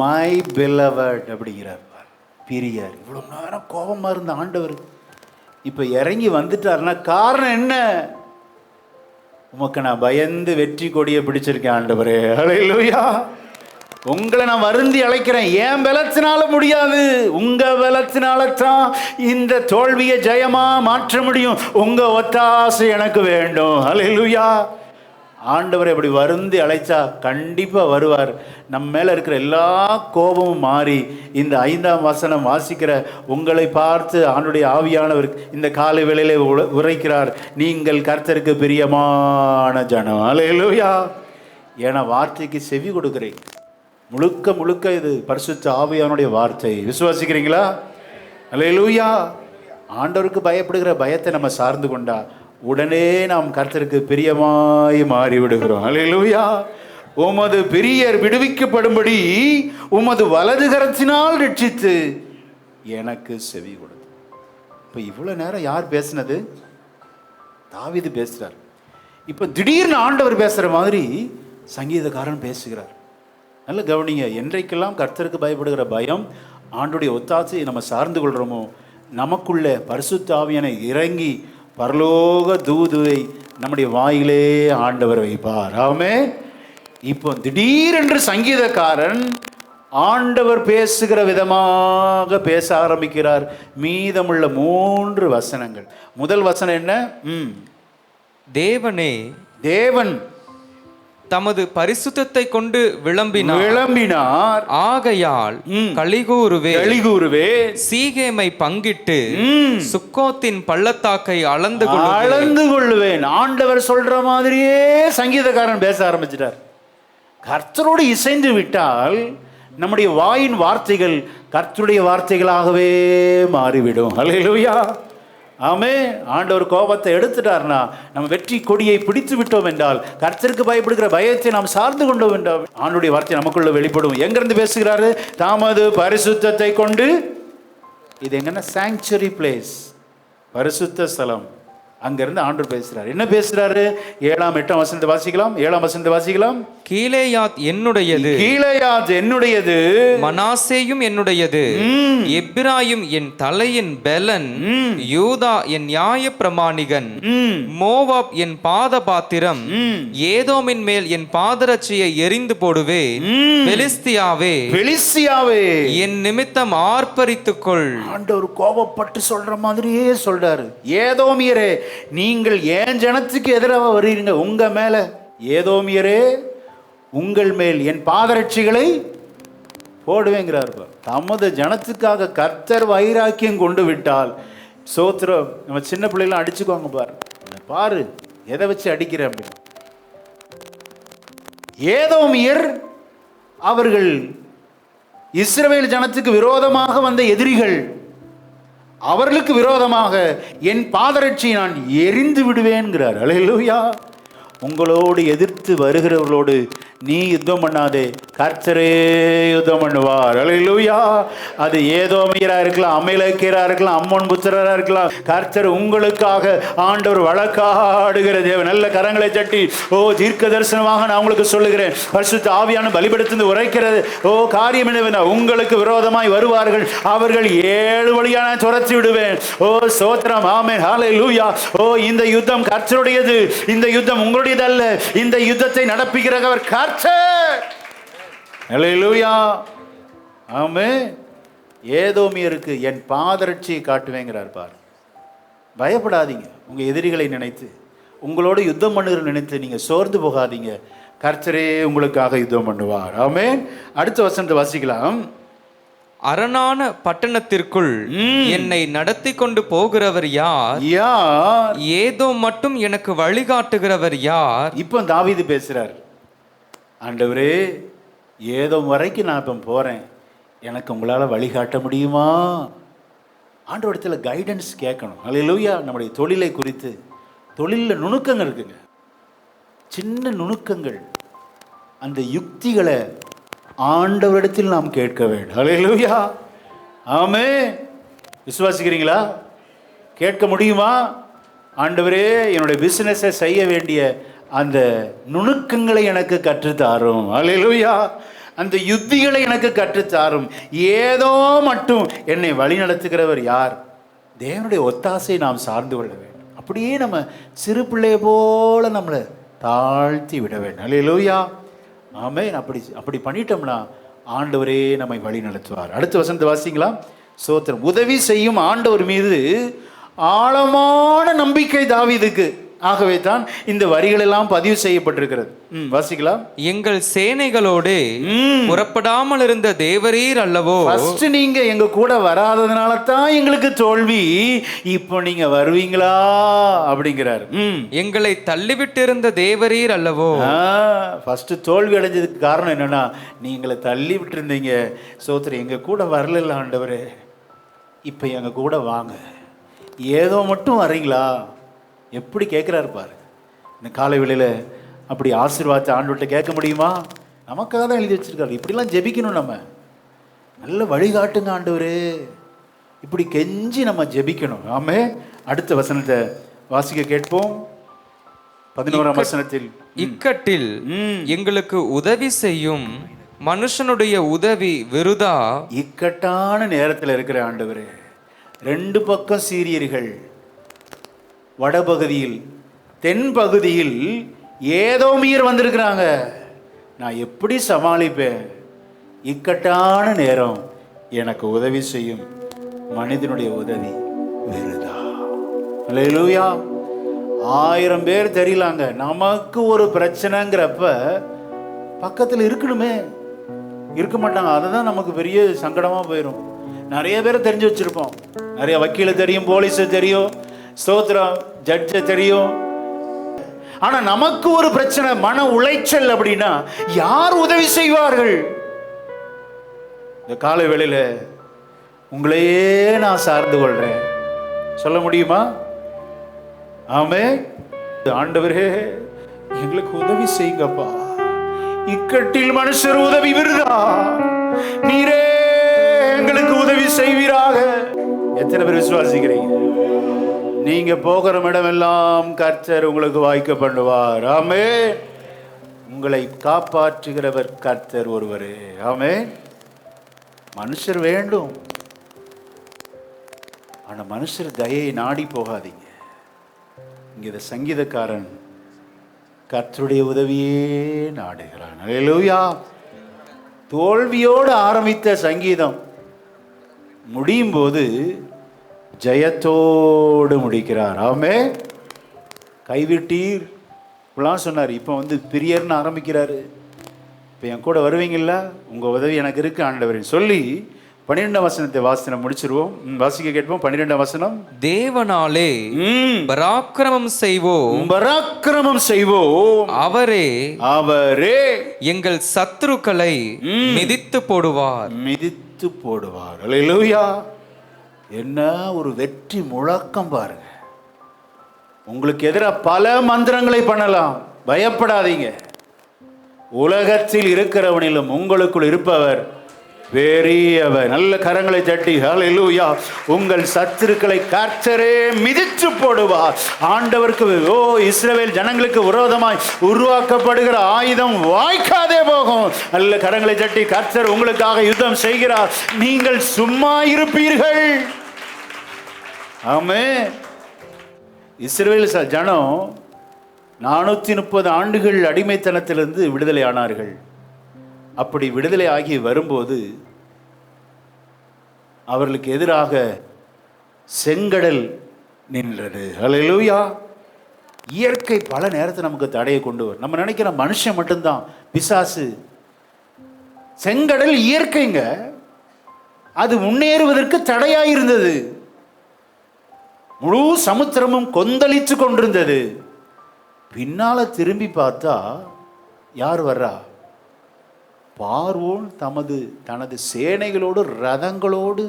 மை பிலவட் அப்படிங்கிறார். பிரியார். இவ்வளோ நேரம் கோபமா இருந்த ஆண்டவர் இப்போ இறங்கி வந்துட்டார்னா காரணம் என்ன? உமக்கு நான் பயந்து வெற்றி கொடியை பிடிச்சிருக்கேன் ஆண்டவரே. அல்லேலூயா. உங்களை நான் வருந்தி அழைக்கிறேன். ஏன் பலத்தினால முடியாது, உங்க பலத்தினால தான் இந்த தோல்வியை ஜெயமா மாற்ற முடியும். உங்க ஒத்தாசை எனக்கு வேண்டும். அல்லேலூயா. ஆண்டவரை அப்படி வருந்தி அழைச்சா கண்டிப்பாக வருவார். நம்ம மேலே இருக்கிற எல்லா கோபமும் மாறி இந்த 5ஆம் வசனம் வாசிக்கிற உங்களை பார்த்து ஆண்டுடைய ஆவியானவர் இந்த காலை வேளையிலே உரைக்கிறார், நீங்கள் கர்த்தருக்கு பிரியமான ஜனம். அல்லேலூயா. ஏன்னா வார்த்தைக்கு செவி கொடுக்கிறேன். முழுக்க முழுக்க இது பரிசுத்த ஆவியானுடைய வார்த்தை. விசுவாசிக்கிறீங்களா? அல்லேலூயா. ஆண்டவருக்கு பயப்படுகிற பயத்தை நம்ம சார்ந்து கொண்டா உடனே நாம் கர்த்தருக்கு பிரியமாய் மாறி விடுகிறோம். அல்லேலூயா. உமது பிரியர் விடுவிக்கப்படும்படி உமது வலது கரத்தினால் ரட்சித்து எனக்கு செவி கொடுத்து. இப்போ இவ்வளோ நேரம் யார் பேசினது? தாவீது பேசுகிறார். இப்போ திடீர்னு ஆண்டவர் பேசுகிற மாதிரி சங்கீதக்காரன் பேசுகிறார். நல்ல கவனிங்க. என்றைக்கெல்லாம் கர்த்தருக்கு பயப்படுகிற பயம், ஆண்டுடைய ஒத்தாசையை நம்ம சார்ந்து கொள்கிறோமோ, நமக்குள்ள பரிசுத்த ஆவியானவர் இறங்கி பரலோக தூதுவை நம்முடைய வாயிலே ஆண்டவர் வைப்பார். ஆமென். இப்போ திடீரென்று சங்கீதக்காரன் ஆண்டவர் பேசுகிற விதமாக பேச ஆரம்பிக்கிறார். மீதமுள்ள 3 வசனங்கள். முதல் வசனம் என்ன? தேவன்
தமது பரிசுத்தத்தை கொண்டு விளம்பினார். ஆகையால் களிகூருவே சீகேமை பங்கிட்டு சுக்கோத்தின் பள்ளத்தாக்கை அளந்து
கொள்ளுவேன். ஆண்டவர் சொல்ற மாதிரியே சங்கீதக்காரன் பேச ஆரம்பிச்சிட்டார். கர்த்தரோடு இசைந்து விட்டால் நம்முடைய வாயின் வார்த்தைகள் கர்த்தருடைய வார்த்தைகளாகவே மாறிவிடும். அல்லேலூயா. ஆமே. ஆண்டவர் கோபத்தை எடுத்துட்டார்னா, நம்ம வெற்றி கொடியை பிடித்து விட்டோம் என்றால், கர்த்தருக்கு பயப்படுகிற பயத்தை நாம் சார்ந்து கொண்டோம் என்றால், ஆண்டவருடைய வார்த்தை நமக்குள்ள வெளிப்படும். எங்கிருந்து பேசுகிறாரு? தமது பரிசுத்தத்தை கொண்டு. இது எங்கன்னா சாங்சுரி பிளேஸ், பரிசுத்த ஸ்தலம். அங்கிருந்து ஆண்டவர் பேசுறாரு. என்ன பேசுறாரு? 7ஆம் 8ஆம் வசனத்தை வாசிக்கலாம். 7ஆம் வசனத்தை வாசிக்கலாம்.
கீலேயாத் என்னுடையது,
கீலேயாத் என்னுடையது,
மனாசேயும் என்னுடையது, எப்பிராயிம் என் தலையின் பெலன், யூதா என் நியாய பிரமாணிகன், மோவாப் என் பாத பாத்திரம், ஏதோமின் மேல் என் பாதரட்சியை எரிந்து போடுவேன், பெலிஸ்தியாவே
பெலிஸ்தியாவே
என் நிமித்தம் ஆர்ப்பரித்துக்கொள்.
ஆண்டவர் கோபப்பட்டு சொல்ற மாதிரியே சொல்றாரு. ஏதோமியரே, நீங்கள் ஏன் ஜனத்துக்கு எதிராக வருவீங்க? உங்க மேல, ஏதோமியரே உங்கள் மேல் என் பாதரட்சிகளை போடுவேங்கிறார். தமது ஜனத்துக்காக கர்த்தர் வைராக்கியம் கொண்டு விட்டால் சோத்திரம். நம்ம சின்ன பிள்ளைலாம் அடிச்சுக்கோங்க பாரு, பாரு எதை வச்சு அடிக்கிற அப்படின்னு. ஏதோமியர் அவர்கள் இஸ்ரவேல் ஜனத்துக்கு விரோதமாக வந்த எதிரிகள். அவர்களுக்கு விரோதமாக என் பாதரட்சியை நான் எரிந்து விடுவேன்கிறார். அல்லேலூயா. உங்களோடு எதிர்த்து வருகிறவர்களோடு நீ யுத்தம் பண்ணாதே, கர்த்தரே யுத்தம் பண்ணுவார். அல்லேலூயா. அது ஏதோமியரா இருக்கலாம், அமலேக்கியரா இருக்கலாம், அம்மோன் புத்திரரா இருக்கலாம். கர்த்தர் உங்களுக்காக ஆண்டவர் வழக்காடுகிற தேவன். நல்ல கரங்களை தட்டி ஓ தீர்க்க தரிசனமாக நான் உங்களுக்கு சொல்லுகிறேன், பரிசுத்த ஆவியான பலிபீடத்திலிருந்து உரைக்கிறது. ஓ காரியம் என்னவென்றால், உங்களுக்கு விரோதமாய் வருவார்கள், அவர்கள் 7 வழியா நான் துரத்தி விடுவேன். ஓ ஸ்தோத்திரம். ஆமென். ஹல்லேலூயா. ஓ இந்த யுத்தம் கர்த்தருடையது, இந்த யுத்தம் உங்களுடையது அல்ல. இந்த யுத்தத்தை நடப்பிக்கிறவர் கர்த்தர். ஹல்லேலூயா. ஆமென். ஏதோமியருக்கு என் பாதரட்சியை காட்டுவேங்கிறார். பார், பயப்படாதீங்க. உங்க எதிரிகளை நினைத்து, உங்களோட யுத்தம் பண்ணுகிற நினைத்து நீங்க சோர்ந்து போகாதீங்க. கர்த்தரே உங்களுக்காக யுத்தம் பண்ணுவார். ஆமென். அடுத்த வசனத்தை வாசிக்கலாம்.
அரணான பட்டணத்திற்குள் என்னை நடத்தி கொண்டு போகிறவர் யார்?
யார்?
ஏதோ மட்டும் எனக்கு வழிகாட்டுகிறவர் யார்?
இப்போ தாவீது பேசுறார். ஆண்டவரே, ஏதோ வரைக்கும் நான் இப்போ போறேன், எனக்கு உங்களால் வழிகாட்ட முடியுமா? ஆண்டவரிடத்துல கைடன்ஸ் கேட்கணும். அல்லேலூயா. நம்முடைய தொழிலை குறித்து, தொழிலில் நுணுக்கங்கள் இருக்குங்க, சின்ன நுணுக்கங்கள், அந்த யுக்திகளை ஆண்டவரிடத்தில் நாம் கேட்க வேண்டும். அல்லேலூயா. ஆமென். விசுவாசிக்கிறீங்களா? கேட்க முடியுமா? ஆண்டவரே, என்னுடைய பிசினஸை செய்ய வேண்டிய அந்த நுணுக்கங்களை எனக்கு கற்றுத்தாரும். அல்லேலூயா. அந்த யுக்திகளை எனக்கு கற்றுத்தாரும். ஏதோ மட்டும் என்னை வழி நடத்துகிறவர் யார்? தேவனுடைய ஒத்தாசை நாம் சார்ந்து கொள்ள வேண்டும். அப்படியே நம்ம சிறு பிள்ளைய போல நம்மளை தாழ்த்தி விட வேண்டும். அல்லேலூயா. ஆமென். அப்படி பண்ணிட்டோம்னா ஆண்டவரே நம்மை வழி நடத்துவார். அடுத்த வசனத்தை வாசிங்களா? சோத்திரம். உதவி செய்யும் ஆண்டவர் மீது ஆழமான நம்பிக்கை தாவீதுக்கு. ஆகவே தான் இந்த வரிகள் எல்லாம் பதிவு செய்யப்பட்டிருக்கிறது. வாசிக்கலாம்.
எங்கள் சேனைகளோடு புறப்படாமல் இருந்த தேவரீர் அல்லவோ.
ஃபர்ஸ்ட் நீங்க எங்க கூட வராததுனால தான் எங்களுக்கு தோல்வி, இப்போ நீங்க வருவீங்களா அப்படிங்கிறார்.
எங்களை தள்ளிவிட்டு இருந்த தேவரீர் அல்லவோ.
ஃபர்ஸ்ட் தோல்வி அடைஞ்சதுக்கு காரணம் என்னன்னா, நீங்களை தள்ளி விட்டு இருந்தீங்க. சோத்திரம். எங்க கூட வரல ஆண்டவரே, இப்போ எங்க கூட வாங்க. ஏதோ மட்டும் வர்றீங்களா? எப்படி கேட்குறாரு பாரு. இந்த காலை வேளையில் அப்படி ஆசீர்வாதத்தை ஆண்டவர்கிட்ட கேட்க முடியுமா? நமக்காக தான் எழுதி வச்சிருக்காரு. இப்படிலாம் ஜெபிக்கணும். நம்ம நல்ல வழிகாட்டுங்க ஆண்டவரே, இப்படி கெஞ்சி நம்ம ஜெபிக்கணும். ஆமே. அடுத்த வசனத்தை வாசிக்க கேட்போம். 11ஆம் வசனத்தில்,
இக்கட்டில் எங்களுக்கு உதவி செய்யும் மனுஷனுடைய உதவி விருதா.
இக்கட்டான நேரத்தில் இருக்கிற ஆண்டவரே, 2 பக்கம் சீரியர்கள், வடபகுதியில் தென்பகுதியில் ஏதோமியர் வந்திருக்கிறாங்க. நான் எப்படி சமாளிப்பேன்? இக்கட்டான நேரம் எனக்கு உதவி செய்யும் மனிதனுடைய உதவி விருதா. அல்லேலூயா. 1000 பேர் தெரியலாங்க. நமக்கு ஒரு பிரச்சனைங்கிறப்ப பக்கத்தில் இருக்கணுமே, இருக்க மாட்டாங்க. அதுதான் நமக்கு பெரிய சங்கடமாக போயிடும். நிறைய பேர் தெரிஞ்சு வச்சிருப்போம். நிறைய வக்கீல தெரியும், போலீஸை தெரியும், ஸ்தோத்திரம், ஜட்ஜை தெரியும். ஆனா நமக்கு ஒரு பிரச்சனை, மன உளைச்சல் அப்படின்னா யார் உதவி செய்வார்கள்? இந்த காலை வேளையில உங்களையே நான் சார்ந்து கொள்றேன். சொல்ல முடியுமா? ஆமென். ஆண்டவரே, எங்களுக்கு உதவி செய்யுங்கப்பா. இக்கட்டில் மனுஷர் உதவி விருதா, நீரே எங்களுக்கு உதவி செய்வீராக. எத்தனை பேர் விசுவாசிக்கிறீங்க? நீங்க போகிற இடமெல்லாம் கர்த்தர் உங்களுக்கு வாய்க்க பண்ணுவார். ஆமென். உங்களை காப்பாற்றுகிறவர் கர்த்தர் ஒருவரே. ஆமென். மனுஷர் வேண்டும், ஆனா மனுஷர் தயையை நாடி போகாதீங்க. இங்க இந்த சங்கீதக்காரன் கர்த்தருடைய உதவியே நாடுகிறான். அல்லேலூயா. தோல்வியோடு ஆரம்பித்த சங்கீதம் முடியும் போது ஜெயத்தோடு முடிக்கிறார். ஆமென். கைவிட்டீர் இப்படிலாம் சொன்னார். இப்போ பிரியர்னு ஆரம்பிக்கிறாரு. இப்போ என் கூட வருவீங்களா? உங்கள் உதவி எனக்கு இருக்கு ஆண்டவரே சொல்லி 12ஆம் வசனத்தை வாசனை முடிச்சிருவோம். வாசிக்க கேட்போம். 12ஆம் வசனம்.
தேவனாலே பராக்கிரமம் செய்வோம்,
பராக்கிரமம் செய்வோம்,
அவரே
அவரே
எங்கள் சத்துருக்களை மிதித்து போடுவார்,
மிதித்து போடுவார். அல்லேலூயா. என்ன ஒரு வெற்றி முழக்கம் பாருங்க. உங்களுக்கு எதிராக பல மந்திரங்களை பண்ணலாம், பயப்படாதீங்க. உலகத்தில் இருக்கிறவனிலும் உங்களுக்குள் இருப்பவர் பெரியவர். நல்ல கரங்களை தட்டி ஹல்லேலூயா. உங்கள் சத்துருக்களை கர்த்தரே மிதித்து போடுவார். ஆண்டவருக்கு இஸ்ரவேல் ஜனங்களுக்கு விரோதமாய் உருவாக்கப்படுகிற ஆயுதம் வாய்க்காதே போகும். நல்ல கரங்களை தட்டி கர்த்தர் உங்களுக்காக யுத்தம் செய்கிறார், நீங்கள் சும்மா இருப்பீர்கள். ஆமென். இஸ்ரவேல் ஜனம் 430 ஆண்டுகள் அடிமைத்தனத்திலிருந்து விடுதலை ஆனார்கள். அப்படி விடுதலை ஆகி வரும்போது அவர்களுக்கு எதிராக செங்கடல் நின்றது. அல்லேலூயா. இயற்கை பல நேரத்தில் நமக்கு தடையை கொண்டு வரும். நம்ம நினைக்கிற மனுஷன் மட்டும்தான் பிசாசு. செங்கடல் இயற்கைங்க, அது முன்னேறுவதற்கு தடையாயிருந்தது. முழு சமுத்திரமும் கொந்தளித்து கொண்டிருந்தது. பின்னால திரும்பி பார்த்தா யார் வர்றா? பார்வோன் தனது சேனைகளோடு ரதங்களோடு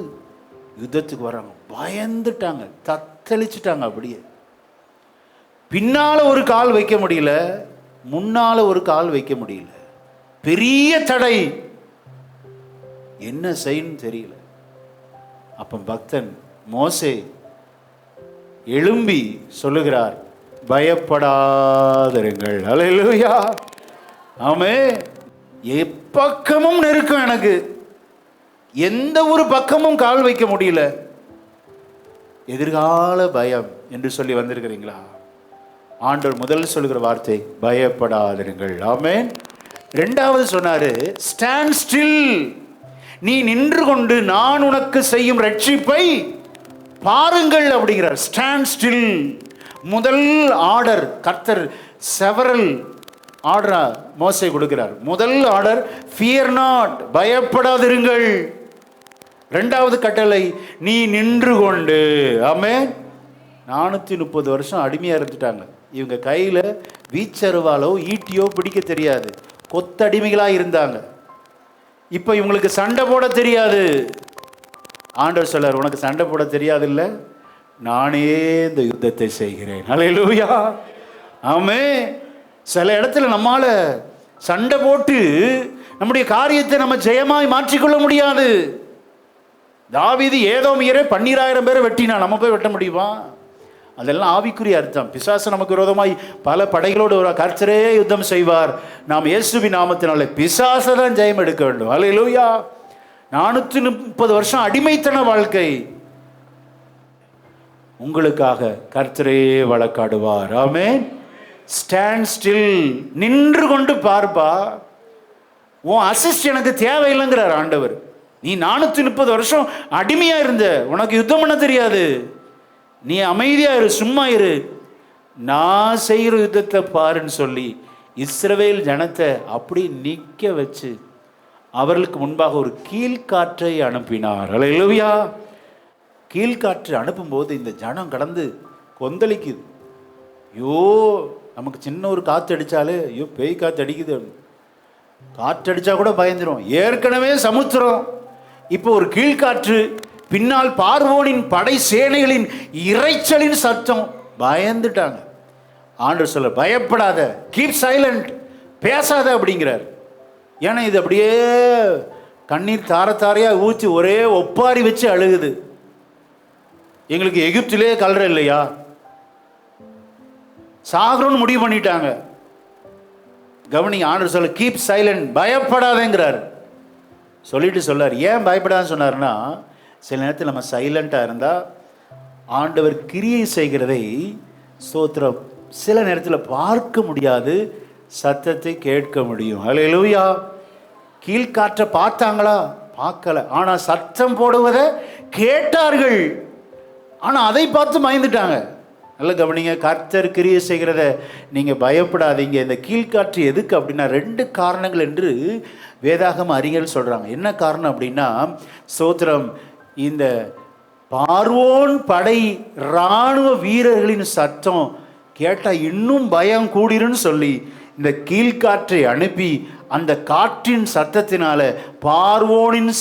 யுத்தத்துக்கு வர்றாங்க. பயந்துட்டாங்க, தத்தளிச்சுட்டாங்க. அப்படியே பின்னால ஒரு கால் வைக்க முடியல, முன்னால ஒரு கால் வைக்க முடியல. பெரிய தடை, என்ன செய்யணும் தெரியல. அப்ப பக்தன் மோசே எழும்பி சொல்லுகிறார், பயப்படாதிருங்கள். அல்லேலூயா. ஆமென். எப்பக்கமும் நெருக்கம், எனக்கு எந்த ஒரு பக்கமும் கால் வைக்க முடியல. எதிர்கால பயம் என்று சொல்லி வந்திருக்கிறீங்களா? ஆண்டவர் முதல் சொல்லுகிற வார்த்தை பயப்படாதிருங்கள். ஆமென். இரண்டாவது சொன்னாரு, ஸ்டாண்ட் ஸ்டில், நீ நின்று கொண்டு நான் உனக்கு செய்யும் ரட்சிப்பை பாருங்கள் அப்படிங்கிறார். Stand still. முதல் ஆர்டர் கர்த்தர் செவரல் ஆர்டரா மோசே கொடுக்கிறார். முதல் ஆர்டர் ஃபியர் நாட், பயப்படாதிருங்கள். இரண்டாவது கட்டளை நீ நின்று கொண்டு. ஆமென். 430 வருஷம் அடிமையா இருந்துட்டாங்க. இவங்க கையில வீச்சருவாலோ ஈட்டியோ பிடிக்க தெரியாது, கொத்தடிமைகளா இருந்தாங்க. இப்ப இவங்களுக்கு சண்டை போட தெரியாது. ஆண்டவர் சொல்றார், உனக்கு சண்டை போட தெரியாது இல்ல, நானே இந்த யுத்தத்தை செய்கிறேன். அல்லேலூயா. ஆமென். சில இடத்துல நம்மால சண்டை போட்டு நம்முடைய காரியத்தை நம்ம ஜெயமாய் மாற்றிக்கொள்ள முடியாது. தாவீது ஏதோமியரே 12,000 பேரை வெட்டினா, நம்ம போய் வெட்ட முடியுமா? அதெல்லாம் ஆவிக்குரிய அர்த்தம். பிசாசு நமக்கு விரோதமாய் பல படைகளோடு ஒரு கர்த்தரே யுத்தம் செய்வார். நாம் இயேசுவின் நாமத்தினாலே பிசாசை தான் ஜெயம் எடுக்க வேண்டும். அல்லேலூயா. 430 வருஷம் அடிமைத்தன வாழ்க்கை. உங்களுக்காக கர்த்தரே வழக்காடுவார். ஆமென். ஸ்டாண்ட் ஸ்டில், நின்று கொண்டு பார்ப்பா. உன் அசிஸ்ட் எனக்கு தேவையில்லைங்கிறார் ஆண்டவர். நீ 430 வருஷம் அடிமையா இருந்த, உனக்கு யுத்தம் பண்ண தெரியாது, நீ அமைதியா இரு, சும்மா இரு, நான் செய்கிற யுத்தத்தை பாருன்னு சொல்லி இஸ்ரவேல் ஜனத்தை அப்படி நிற்க வச்சு அவர்களுக்கு முன்பாக ஒரு கீழ்காற்றை அனுப்பினார். அல்லேலூயா. கீழ்காற்று அனுப்பும்போது இந்த ஜனம் கடந்து கொந்தளிக்குது. ஐயோ, நமக்கு சின்ன ஒரு காற்று அடித்தாலே ஐயோ பேய் காற்று அடிக்குது, காற்று அடித்தா கூட பயந்துடும். ஏற்கனவே சமுத்திரம் இப்போ ஒரு கீழ்காற்று, பின்னால் பார்வோனின் படை சேனைகளின் இரைச்சலின் சத்தம். பயந்துட்டாங்க. ஆண்டவர் சொல்ல, பயப்படாத, கீப் சைலண்ட், பேசாத அப்படிங்கிறார். ஏன்னா இது அப்படியே கண்ணீர் தார தாரையா ஊற்றி ஒரே ஒப்பாரி வச்சு அழுகுது. எங்களுக்கு எகிப்திலே கல்ற இல்லையா, சாகரோன்னு முடிவு பண்ணிட்டாங்க. கவனிங்க, ஆண்டவர் சொல்ல கீப் சைலண்ட், பயப்படாதேங்கிறார். சொல்லிட்டு சொல்லார். ஏன் பயப்படாதுன்னு சொன்னார்னா, சில நேரத்தில் நம்ம சைலண்டாக இருந்தால் ஆண்டவர் கிரியை செய்கிறதை ஸ்தோத்திரம் சில நேரத்தில் பார்க்க முடியாது, சத்தத்தை கேட்க முடியும். ஹல்லேலூயா. கீழ்காற்றை பார்த்தாங்களா? பார்க்கல. ஆனால் சத்தம் போடுவதை கேட்டார்கள். ஆனால் அதை பார்த்து பயந்துட்டாங்க. நல்ல கவனிங்க, கர்த்தர் கிரியை செய்கிறத நீங்கள் பயப்படாதீங்க. இந்த கீழ்காற்று எதுக்கு அப்படின்னா 2 காரணங்கள் என்று வேதாகம அறிஞர்கள் சொல்கிறாங்க. என்ன காரணம் அப்படின்னா, ஸ்தோத்திரம், இந்த பார்வோன் படை இராணுவ வீரர்களின் சத்தம் கேட்டால் இன்னும் பயம் கூடிருன்னு சொல்லி இந்த கீழ்காற்றை அனுப்பி அந்த காற்றின் சத்தத்தினால பார்வோனின்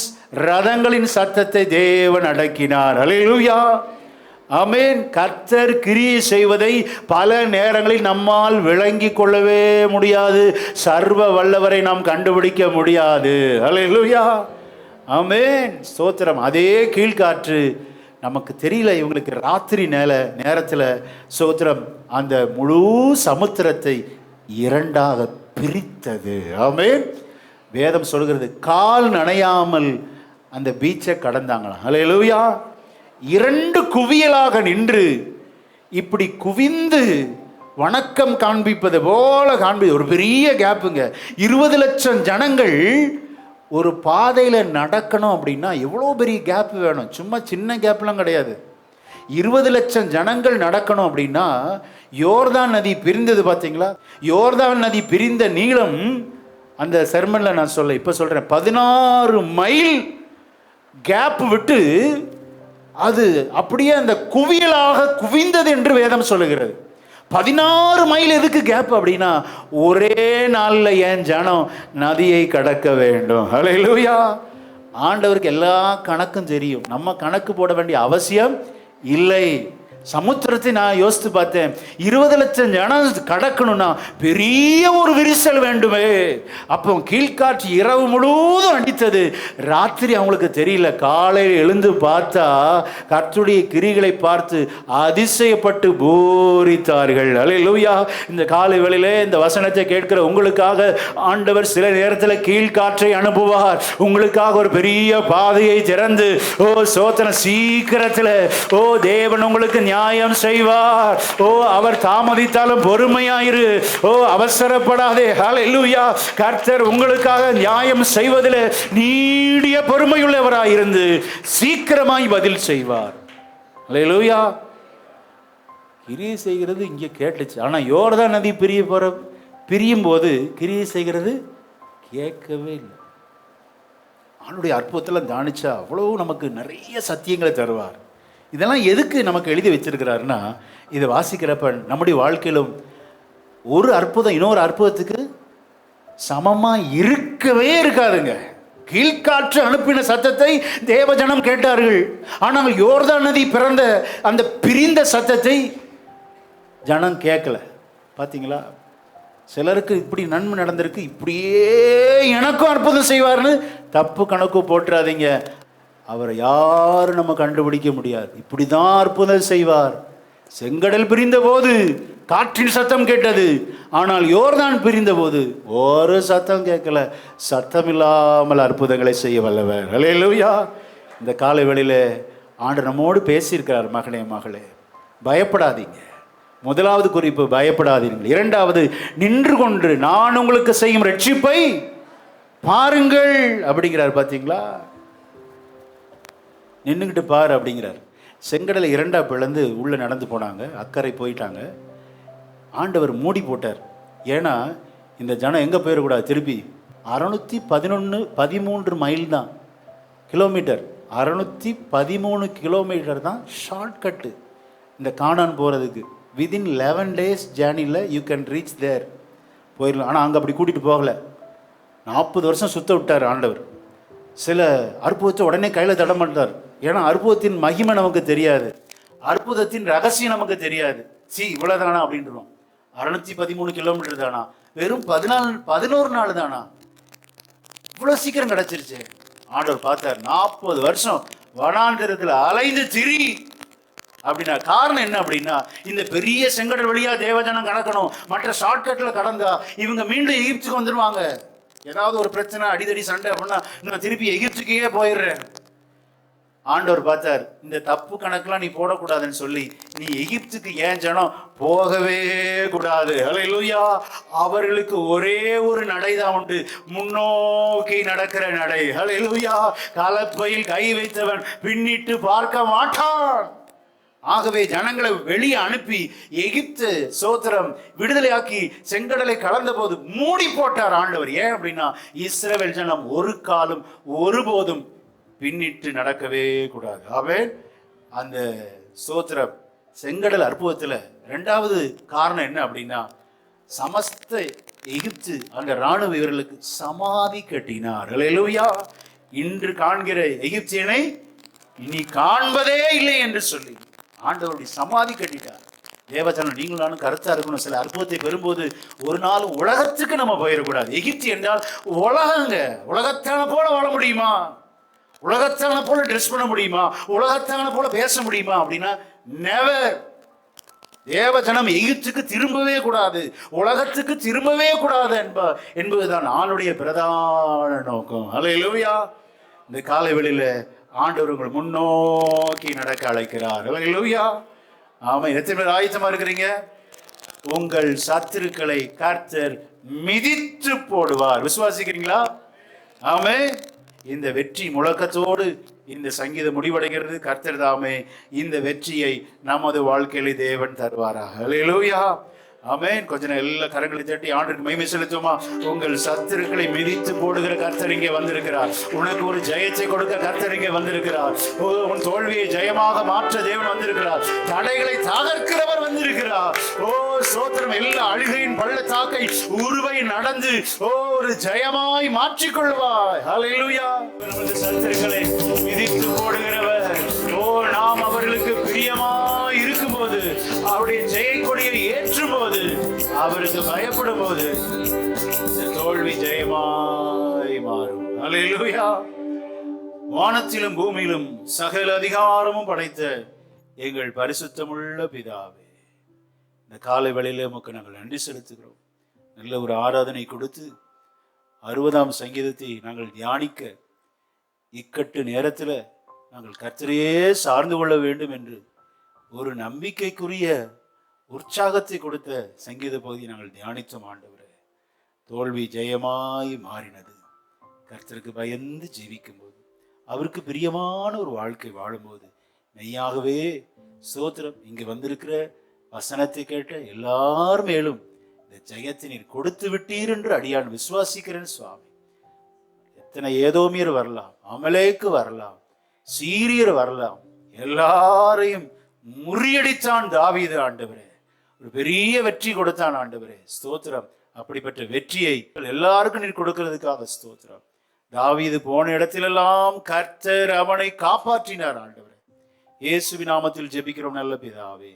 ரதங்களின் சத்தத்தை தேவன் அடக்கினார். ஹல்லேலூயா, ஆமென். கர்த்தர் கிரியை செய்வதை பல நேரங்களில் நம்மால் விளங்கி கொள்ளவே முடியாது. சர்வ வல்லவரை நாம் கண்டுபிடிக்க முடியாது. ஹல்லேலூயா, ஆமென், ஸ்தோத்திரம். அதே கீழ்காற்று நமக்கு தெரியல, இவங்களுக்கு ராத்திரி நேரத்தில் ஸ்தோத்திரம் அந்த முழு சமுத்திரத்தை 2ஆக பிரித்தது. ஆமென். வேதம் சொல்கிறது, கால் நனையாமல் அந்த பீச்சை கடந்தாங்களாம். ஹல்லேலூயா. 2 குவியலாக நின்று இப்படி குவிந்து வணக்கம் காண்பிப்பது போல ஒரு பெரிய கேப்புங்க. 20 லட்சம் ஜனங்கள் ஒரு பாதையில் நடக்கணும் அப்படின்னா எவ்வளோ பெரிய கேப் வேணும். சும்மா சின்ன கேப்லாம் கிடையாது. 20 லட்சம் ஜனங்கள் நடக்கணும் அப்படின்னா யோர்தான் நதி பிரிந்தது பார்த்தீங்களா? யோர்தான் நதி பிரிந்த நீளம் அந்த செர்மனில் நான் இப்போ சொல்கிறேன், 16 மைல் கேப் விட்டு அது அப்படியே அந்த குவியலாக குவிந்தது என்று வேதம் சொல்லுகிறது. 16 மைல் எதுக்கு கேப் அப்படின்னா, ஒரே நாளில் என் ஜனம் நதியை கடக்க வேண்டும். ஹல்லேலூயா. ஆண்டவருக்கு எல்லா கணக்கும் தெரியும். நம்ம கணக்கு போட வேண்டிய அவசியம் இல்லை. சமுத்திரத்தை நான் யோசித்து பார்த்தேன். 20 லட்சம் ஜனம் கடக்கணும்னா பெரிய ஒரு விரிசல் வேண்டுமே. அப்போ கீழ்காற்று இரவு முழுவதும் அடித்தது. ராத்திரி அவங்களுக்கு தெரியல. காலையில் எழுந்து பார்த்தா கர்த்தருடைய கிரிகளை பார்த்து அதிசயப்பட்டு பூரித்தார்கள். அல்லேலூயா. இந்த காலை வேளையிலே இந்த வசனத்தை கேட்கிற உங்களுக்காக ஆண்டவர் சில நேரத்தில் கீழ்காற்றை அனுப்புவார். உங்களுக்காக ஒரு பெரிய பாதையை திறந்து, ஓ சோதனை சீக்கிரத்தில், ஓ தேவன் உங்களுக்கு நியாயம் செய்வார். ஓ அவர் தாமதித்தாலும் பொறுமையாயிரு. ஓ அவசரப்படாதே. ஹல்லேலூயா. கர்த்தர் உங்களுக்காக நியாயம் செய்வதில் நீடிய பொறுமையுள்ளவராயிருந்து சீக்கிரமாய் பதில் செய்வார். ஹல்லேலூயா. கிரியை செய்கிறது இங்கே கேட்டுச்சு. ஆனால் யோர்தான் நதி பிரியும் போது கிரியை செய்கிறது கேட்கவே இல்லை. அவனுடைய அற்புதத்தில் தானிச்சா அவ்வளோ நமக்கு நிறைய சத்தியங்களை தருவார். இதெல்லாம் எதுக்கு நமக்கு எழுதி வச்சிருக்கிறாருன்னா, இதை வாசிக்கிறப்ப நம்முடைய வாழ்க்கையிலும் ஒரு அற்புதம் இன்னொரு அற்புதத்துக்கு சமமாக இருக்கவே இருக்காதுங்க. கீழ்காற்று அனுப்பின சத்தத்தை தேவஜனம் கேட்டார்கள். ஆனால் யோர்தான் நதி பிறந்த அந்த பிரிந்த சத்தத்தை ஜனம் கேட்கல. பார்த்தீங்களா? சிலருக்கு இப்படி நன்மை நடந்திருக்கு, இப்படியே எனக்கும் அற்புதம் செய்வார்னு தப்பு கணக்கு போட்டுறாதீங்க. அவரை யாரும் நம்ம கண்டுபிடிக்க முடியாது. இப்படி தான் அற்புதம் செய்வார். செங்கடல் பிரிந்த போது காற்றின் சத்தம் கேட்டது. ஆனால் யோர்தான் பிரிந்த போது ஒரு சத்தம் கேட்கல. சத்தம் இல்லாமல் அற்புதங்களை செய்ய வல்லவர். ஹல்லேலூயா. இந்த காலை வேளையில ஆண்டவர் நம்மோடு பேசியிருக்கிறார். மகனே மகளே, பயப்படாதீங்க. முதலாவது குறிப்பு, பயப்படாதீர்கள். 2வது, நின்று கொண்டு நான் உங்களுக்கு செய்யும் ரட்சிப்பை பாருங்கள் அப்படிங்கிறார். பார்த்தீங்களா? நின்றுக்கிட்டு பாரு அப்படிங்கிறார். செங்கடலை 2ஆ பிளந்து உள்ளே நடந்து போனாங்க. அக்கறை போயிட்டாங்க. ஆண்டவர் மூடி போட்டார். ஏன்னா இந்த ஜனம் எங்கே போயிடக்கூடாது. திருப்பி 613 மைல் தான் கிலோமீட்டர். 613 கிலோமீட்டர் தான் ஷார்ட்கட்டு இந்த கானான் போகிறதுக்கு. விதின் 11 days ஜேர்னியில் யூ கேன் ரீச் தேர் போயிடலாம். ஆனால் அங்கே அப்படி கூட்டிகிட்டு போகலை. 40 வருஷம் சுத்த விட்டார் ஆண்டவர். சில அற்புதத்தை உடனே கையில் தட மாட்டார். ஏன்னா அற்புதத்தின் மகிமை நமக்கு தெரியாது, அற்புதத்தின் ரகசியம் நமக்கு தெரியாது. இவ்வளவுதானா அப்படின்றோம். 613 கிலோமீட்டர் தானா, வெறும் 11 நாள் தானா, இவ்வளவு சீக்கிரம் கிடைச்சிருச்சு. ஆண்டவர் பார்த்தார், 40 வருஷம் வனாந்திரத்தில் அலைந்து திரி அப்படின்னா. காரணம் என்ன அப்படின்னா, இந்த பெரிய செங்கடல் வழியா தேவஜனம் கடக்கணும். மற்ற ஷார்ட்கட்ல கடந்தா இவங்க மீண்டும் எகிப்துக்கு வந்துடுவாங்க. ஏதாவது ஒரு பிரச்சனை, அடிதடி, சண்டை அப்படின்னா நான் திருப்பி எகிப்துக்கே போயிடுறேன். ஆண்டவர் பார்த்தார், இந்த தப்பு கணக்கெல்லாம் நீ போடக்கூடாதுன்னு சொல்லி நீ எகிப்துக்கு ஏன் ஜனம் போகவே கூடாது. ஹல்லேலூயா. அவர்களுக்கு ஒரே ஒரு நடைதான் உண்டு, முன்னோக்கி நடக்கிற நடை. ஹல்லேலூயா. கலப்பையில் கை வைத்தவன் பின்னிட்டு பார்க்க மாட்டான். ஆகவே ஜனங்களை வெளியே அனுப்பி எகிப்து சோத்திரம் விடுதலையாக்கி செங்கடலை கலந்த போது மூடி போட்டார் ஆண்டவர். ஏன் அப்படின்னா, இஸ்ரவேல் ஜனம் ஒரு காலம் ஒருபோதும் பின்னிட்டு நடக்கவே கூடாது. ஆமென். அந்த சோத்திரம் செங்கடல் அற்புதத்தில் 2வது காரணம் என்ன அப்படின்னா, சமஸ்த எகிப்து அந்த இராணுவ வீரர்களுக்கு சமாதி கட்டினார். ஹல்லேலூயா. இன்று காண்கிற எகிப்தியனை இனி காண்பதே இல்லை என்று சொல்லி ஆண்டவருடைய சமாதி கட்டிட்டார். தேவஜனம் நீங்களும் நானும் கருத்தா இருக்கணும். சில அற்புதத்தை பெறும்போது ஒரு நாள் உலகத்துக்கு நம்ம போயிடக்கூடாது. எகிப்து என்றால் உலகங்க. உலகத்தான போல வாழ முடியுமா? உலகத்தான போல ட்ரெஸ் பண்ண முடியுமா? உலகத்தான போல பேச முடியுமா அப்படின்னா நெவர். தேவஜனம் எகிப்துக்கு திரும்பவே கூடாது, உலகத்துக்கு திரும்பவே கூடாது என்பதுதான் ஆளுடைய பிரதான நோக்கம். ஹல்லேலூயா. இந்த காலை வேளையில ஆண்டவர் உங்கள் முன்னோக்கி நடக்க அழைக்கிறார். ஹல்லேலூயா. ஆமா. எத்தனை பேர் ஆயத்தமா இருக்கிறீங்க? உங்கள் சத்துருக்களை கர்த்தர் மிதித்து போடுவார். விசுவாசிக்கிறீங்களா? ஆமே. இந்த வெற்றி முழக்கத்தோடு இந்த சங்கீதம் முடிவடைகிறது. கர்த்தர் தாமே இந்த வெற்றியை நமது வாழ்க்கையில தேவன் தருவாராக. ஹல்லேலூயா. ஆமென். கொஞ்ச நேரம் எல்லா கரங்களை தட்டி ஆண்டவருக்கு மகிமை செலுத்துவோமா? உங்கள் சத்துருக்களை மிதித்து போடுகிற கர்த்தர் இங்கே வந்திருக்கிறார். உனக்கு ஒரு ஜெயத்தை கொடுக்க கர்த்தர் இங்கே வந்திருக்கிறார். உன் தோல்வியை ஜெயமாக மாற்ற தேவன் வந்திருக்கிறார். தடைகளை தகர்க்கிறவர் வந்திருக்கிறார். ஓ சோத்திரம். எல்லா அழுகையின் பள்ளத்தாக்கை உருவை நடந்து ஒரு ஜெயமாய் மாற்றிக்கொள்வாய். ஹல்லேலூயா. நமது சத்துருக்களை மிதித்து போடுகிறவர். ஓ நாம் அவர்களுக்கு பிரியமாய் இருக்கும்போது, அவருடைய ஜெய கொடியை ஏற்றும் போது, அவருக்கு பயப்படும் போது தோல்வி ஜெயமாய் மாறும். ஹல்லேலூயா. வானத்திலும் பூமியிலும் சகல அதிகாரமும் படைத்த எங்கள் பரிசுத்தமுள்ள பிதாவே, இந்த காலை வேளையில உமக்கு நாங்கள் நன்றி செலுத்துகிறோம். நல்ல ஒரு ஆராதனை கொடுத்து 60ஆம் சங்கீதத்தை நாங்கள் தியானிக்க இக்கட்டு நேரத்தில் நாங்கள் கர்த்தரையே சார்ந்து கொள்ள வேண்டும் என்று ஒரு நம்பிக்கைக்குரிய உற்சாகத்தை கொடுத்த சங்கீத பகுதியை நாங்கள் தியானித்தோம். ஆண்டவரே, தோல்வி ஜெயமாய் மாறினது. கர்த்தருக்கு பயந்து ஜீவிக்கும் போது, அவருக்கு பிரியமான ஒரு வாழ்க்கை வாழும்போது மெய்யாகவே சோத்திரம். இங்கு வந்திருக்கிற வசனத்தை கேட்ட எல்லார் மேலும் இந்த ஜெயத்தை நீர் கொடுத்து விட்டீர் என்று அடியான் விசுவாசிக்கிறேன் சுவாமி. எத்தனை ஏதோமியர் வரலாம், அமலேக்கு வரலாம், சீரியர் வரலாம், எல்லாரையும் முறியடித்தான் தாவீது. ஆண்டவரே, ஒரு பெரிய வெற்றி கொடுத்தான். ஆண்டவரே ஸ்தோத்திரம். அப்படிப்பட்ட வெற்றியை எல்லாருக்கும் நீர் கொடுக்கிறதுக்காக ஸ்தோத்திரம். தாவீது போன இடத்திலெல்லாம் கர்த்தர் அவனை காப்பாற்றினார். ஆண்டவரே, இயேசுவின் நாமத்தில் ஜெபிக்கிறோம் நல்ல பிதாவே.